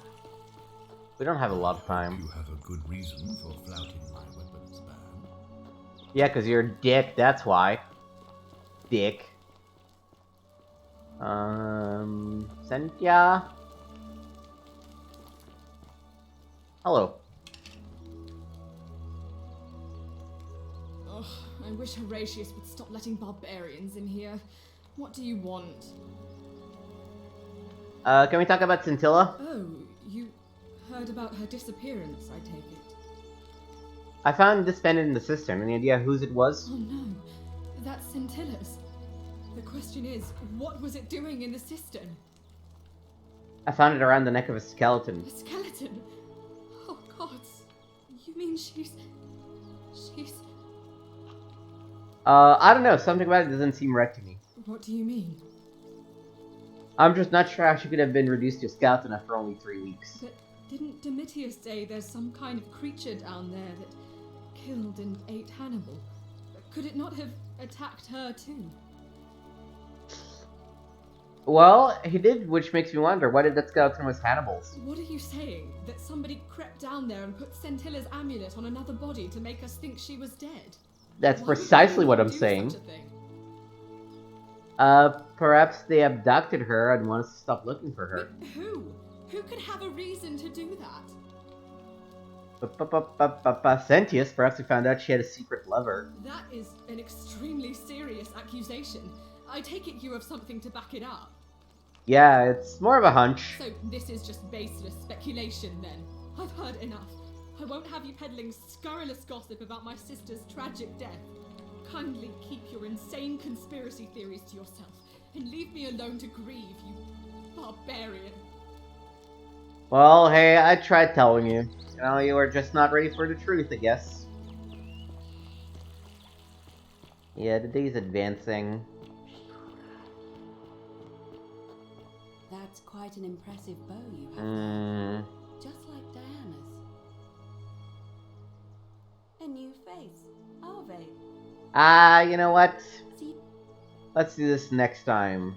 S1: We don't have a lot of time.
S9: You have a good reason for flouting my weapons ban.
S1: Yeah, because you're a dick, that's why. Dick. Cynthia? Hello.
S15: Ugh, I wish Horatius would stop letting barbarians in here. What do you want?
S1: Can we talk about Scintilla?
S15: Oh, you heard about her disappearance, I take it.
S1: I found this pendant in the cistern. Any idea whose it was?
S15: Oh no, that's Scintilla's. The question is, what was it doing in the cistern?
S1: I found it around the neck of a skeleton.
S15: A skeleton? Oh gods, you mean she's...
S1: I don't know, something about it doesn't seem right to me.
S15: What do you mean?
S1: I'm just not sure how she could have been reduced to a skeleton after only 3 weeks.
S15: But didn't Domitius say there's some kind of creature down there that killed and ate Hannibal? Could it not have attacked her too?
S1: Well, he did, which makes me wonder, what if that skeleton was Hannibal's?
S15: What are you saying? That somebody crept down there and put Scintilla's amulet on another body to make us think she was dead?
S1: That's
S15: Why
S1: precisely
S15: would
S1: what I'm
S15: do
S1: saying.
S15: such a thing?
S1: Perhaps they abducted her and want us to stop looking for her.
S15: But who? Who could have a reason to do that?
S1: Sentius, perhaps we found out she had a secret lover.
S15: That is an extremely serious accusation. I take it you have something to back it up.
S1: Yeah, it's more of a hunch.
S15: So this is just baseless speculation then? I've heard enough. I won't have you peddling scurrilous gossip about my sister's tragic death. Kindly keep your insane conspiracy theories to yourself and leave me alone to grieve, you barbarian.
S1: Well, hey, I tried telling you. You know, you were just not ready for the truth, I guess. Yeah, the day's advancing.
S2: That's quite an impressive bow you have there. Just like Diana's. A new face, Arve.
S1: You know what? Let's do this next time.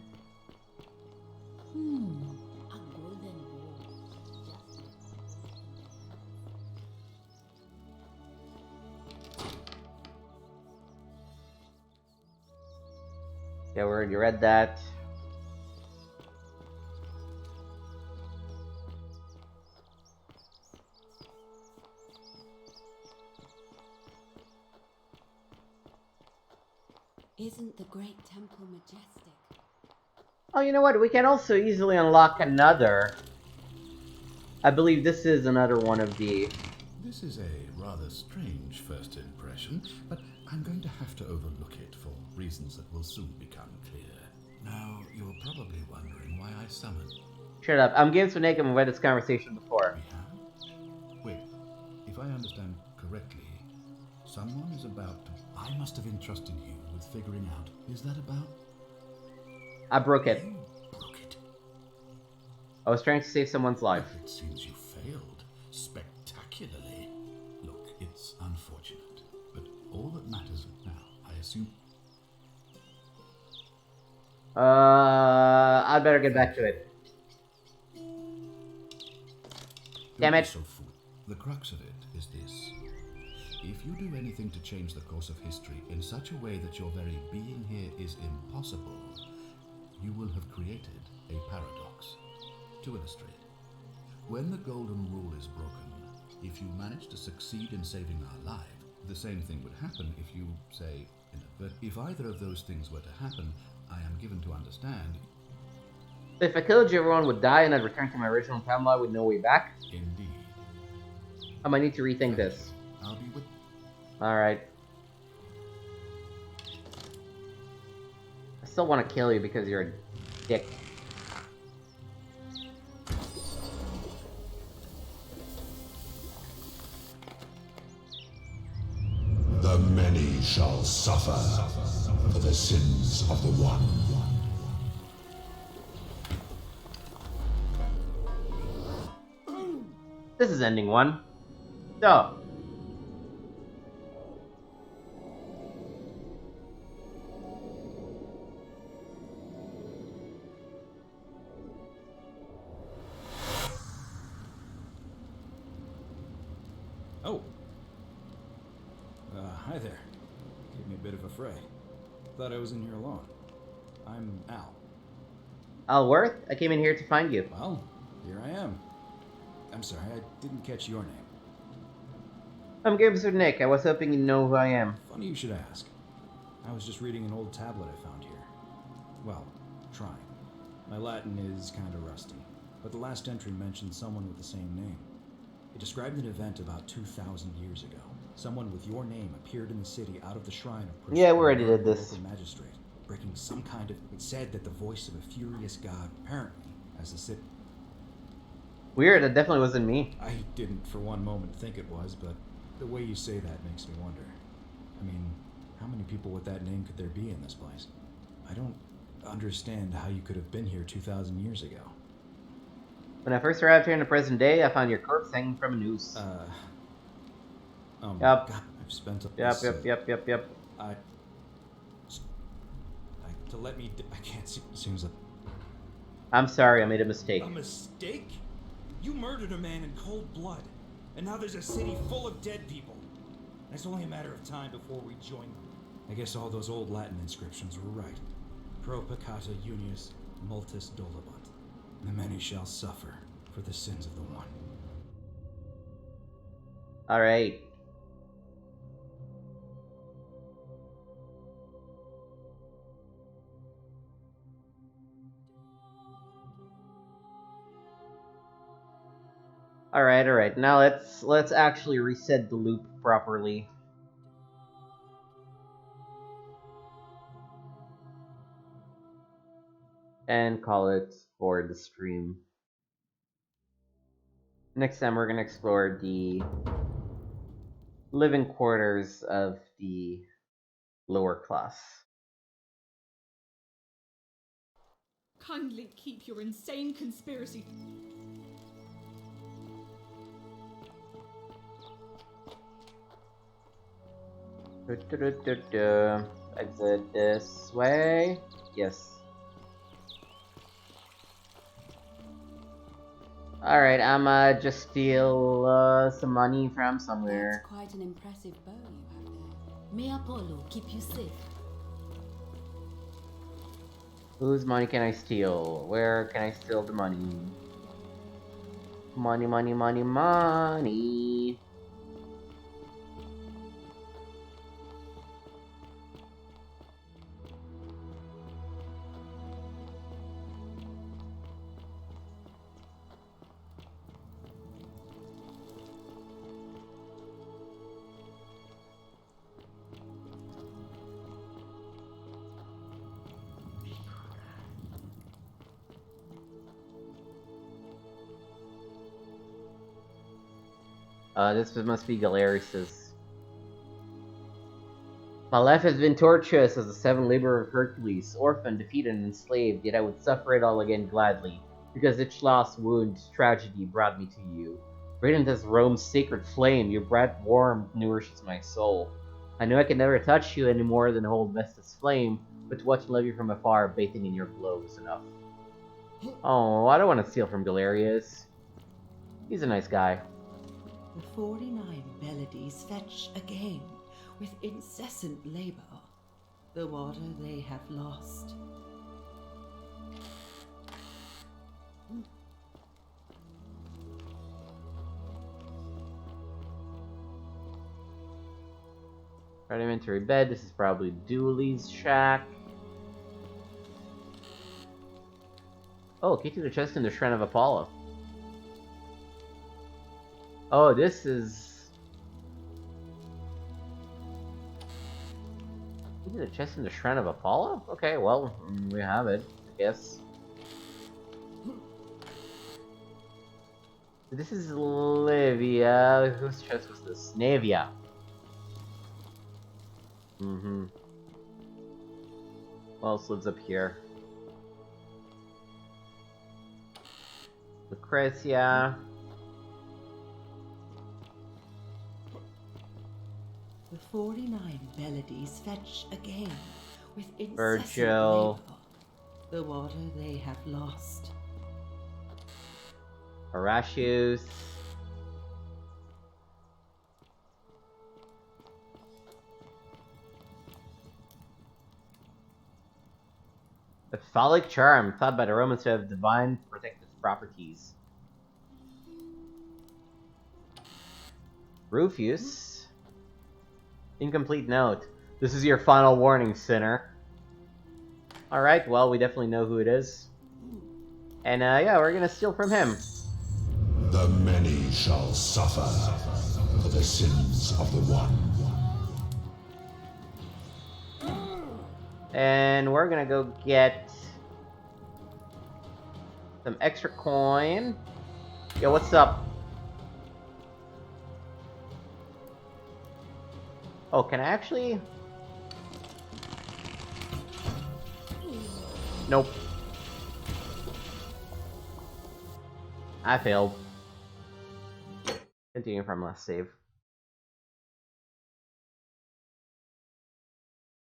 S2: A golden bow.
S1: Yeah, we already read that.
S2: Isn't the great temple majestic?
S1: Oh, you know what? We can also easily unlock another. I believe this is another one of the...
S9: This is a rather strange first impression, but I'm going to have to overlook it for reasons that will soon become clear. Now, you're probably wondering why I summoned.
S1: Shut up. I'm Games with Nick and we've had this conversation before.
S9: We have? Wait, if I understand correctly, someone is about to... I must have entrusted you with figuring out. Is that about?
S1: I broke it.
S9: You broke it.
S1: I was trying to save someone's life.
S9: It seems you failed spectacularly. Look, it's unfortunate, but all that matters now, I assume...
S1: I'd better get back to it. Damn it.
S9: The crux of it is this. If you do anything to change the course of history in such a way that your very being here is impossible, you will have created a paradox. To illustrate, when the Golden Rule is broken, if you manage to succeed in saving our life, the same thing would happen if you, say, if either of those things were to happen, I am given to understand.
S1: If I killed you, everyone would die and I'd return to my original timeline with no way back?
S9: Indeed.
S1: I might need to rethink this.
S9: I'll be with...
S1: Alright. I still want to kill you because you're a dick.
S16: The many shall suffer for the sins of the one.
S1: This is ending one. So.
S13: Oh. Hi there. Gave me a bit of a fray. Thought I was in here alone. I'm Al.
S1: Alworth? I came in here to find you.
S13: Well, here I am. I'm sorry, I didn't catch your name.
S1: I'm Games with Nick. I was hoping you'd know who I am.
S13: Funny you should ask. I was just reading an old tablet I found here. Well, trying. My Latin is kinda rusty, but the last entry mentioned someone with the same name. It described an event about 2,000 years ago. Someone with your name appeared in the city out of the shrine of
S1: Yeah, we already did this.
S13: local magistrate, breaking some kind of... It said that the voice of a furious god, apparently, as the city...
S1: Weird, that definitely wasn't me.
S13: I didn't for one moment think it was, but the way you say that makes me wonder. I mean, how many people with that name could there be in this place? I don't understand how you could have been here 2,000 years ago.
S1: When I first arrived here in the present day, I found your corpse hanging from a noose.
S13: Yep.
S1: Yep.
S13: God, I've spent
S1: Yep.
S13: To let me... I can't see... Seems like...
S1: I'm sorry, I made a mistake.
S13: A mistake? You murdered a man in cold blood, and now there's a city full of dead people. And it's only a matter of time before we join them. I guess all those old Latin inscriptions were right. Pro peccata unius multis dolabunt. The many shall suffer for the sins of the one.
S1: Alright. Alright. Now let's actually reset the loop properly. And call it for the stream. Next time we're gonna explore the living quarters of the lower class.
S15: Kindly keep your insane conspiracy.
S1: Exit this way. Yes. Alright, I'ma just steal some money from somewhere.
S2: That's quite an impressive bow you have there. May Apollo keep you safe.
S1: Whose money can I steal? Where can I steal the money? Money. This must be Galerius's. My life has been tortuous as a seven laborer of Hercules, orphaned, defeated, and enslaved, yet I would suffer it all again gladly, because each loss, wound, tragedy brought me to you. Radiant as Rome's sacred flame, your bright warmth nourishes my soul. I knew I could never touch you any more than hold Vesta's flame, but to watch and love you from afar, bathing in your glow was enough. Oh, I don't want to steal from Galerius. He's a nice guy.
S8: The 49 melodies fetch again, with incessant labour, the water they have lost.
S1: Rudimentary bed. This is probably Dooley's shack. Oh, key to the chest in the Shrine of Apollo. Oh, this is... Key to the chest in the Shrine of Apollo? Okay, well, we have it, I guess. This is Livia. Whose chest was this? Navia. Mm-hmm. What else lives up here? Lucrezia.
S8: The 49 melodies fetch again, with incessant
S1: Virgil.
S8: labour, the water they have lost.
S1: Horatius. The phallic charm, thought by the Romans to have divine protective properties. Rufus. Incomplete note. This is your final warning, sinner. Alright, well, we definitely know who it is. And, yeah, we're gonna steal from him.
S16: The many shall suffer for the sins of the one.
S1: And we're gonna go get some extra coin. Yo, what's up? Oh, can I actually? Nope. I failed. Continue from last save.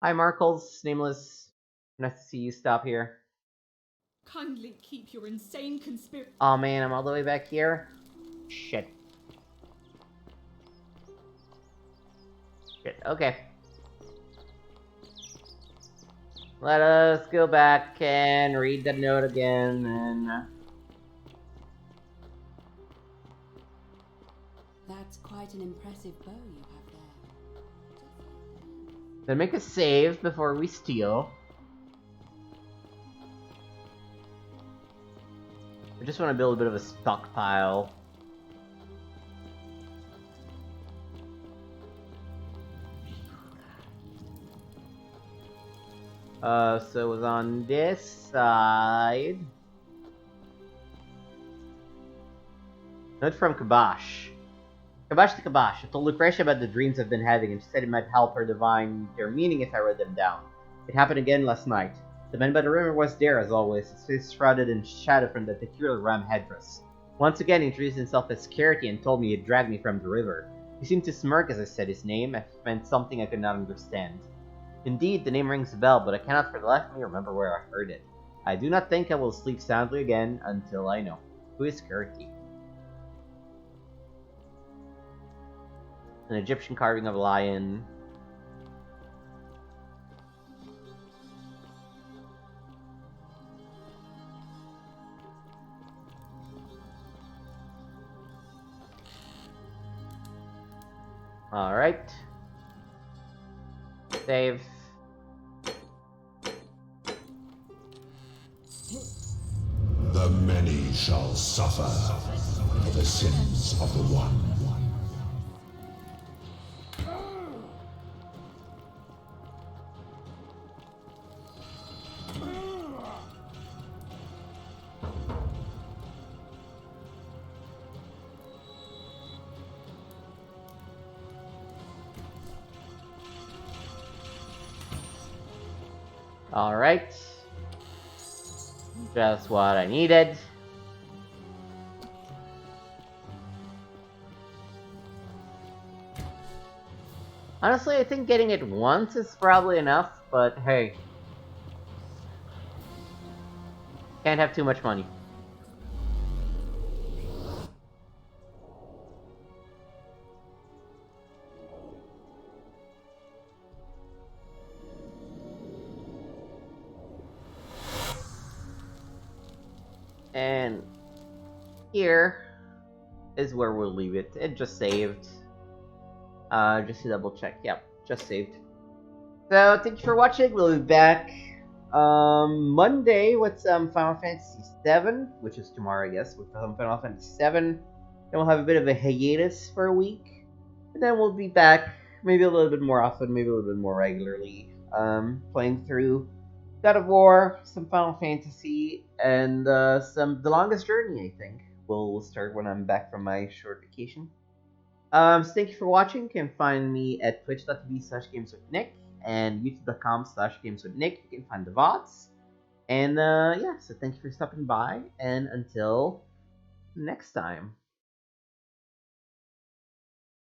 S1: Hi, Markles. Nameless. Nice to see you stop here.
S15: Kindly keep your insane conspiracy.
S1: Oh man, I'm all the way back here. Shit. Shit. Okay. Let us go back and read the note again and...
S2: That's quite an impressive bow you have there.
S1: Then make a save before we steal. I just want to build a bit of a stockpile. So it was on this side. Note from Kabash. Kabash to Kabash. I told Lucretia about the dreams I've been having, and she said it might help her divine their meaning if I read them down. It happened again last night. The man by the river was there, as always, his face shrouded in shadow from the peculiar ram headdress. Once again, he introduced himself as Carity and told me he'd dragged me from the river. He seemed to smirk as I said his name, as it meant something I could not understand. Indeed, the name rings a bell, but I cannot for the life of me remember where I heard it. I do not think I will sleep soundly again until I know. Who is Carity? An Egyptian carving of a lion. Alright. Save.
S16: The many shall suffer for the sins of the one.
S1: Alright. Just what I needed. Honestly, I think getting it once is probably enough, but hey. Can't have too much money. And here is where we'll leave it. It just saved. Just to double check. Yep, just saved. So thank you for watching. We'll be back Monday with some Final Fantasy VII, which is tomorrow, I guess, with some Final Fantasy VII. Then we'll have a bit of a hiatus for a week, and then we'll be back maybe a little bit more often, maybe a little bit more regularly, playing through God of War, some Final Fantasy, and some The Longest Journey, I think. We'll start when I'm back from my short vacation. So thank you for watching. You can find me at twitch.tv/gameswithnick and youtube.com/gameswithnick. You can find the VODs. And yeah, so thank you for stopping by, and until next time.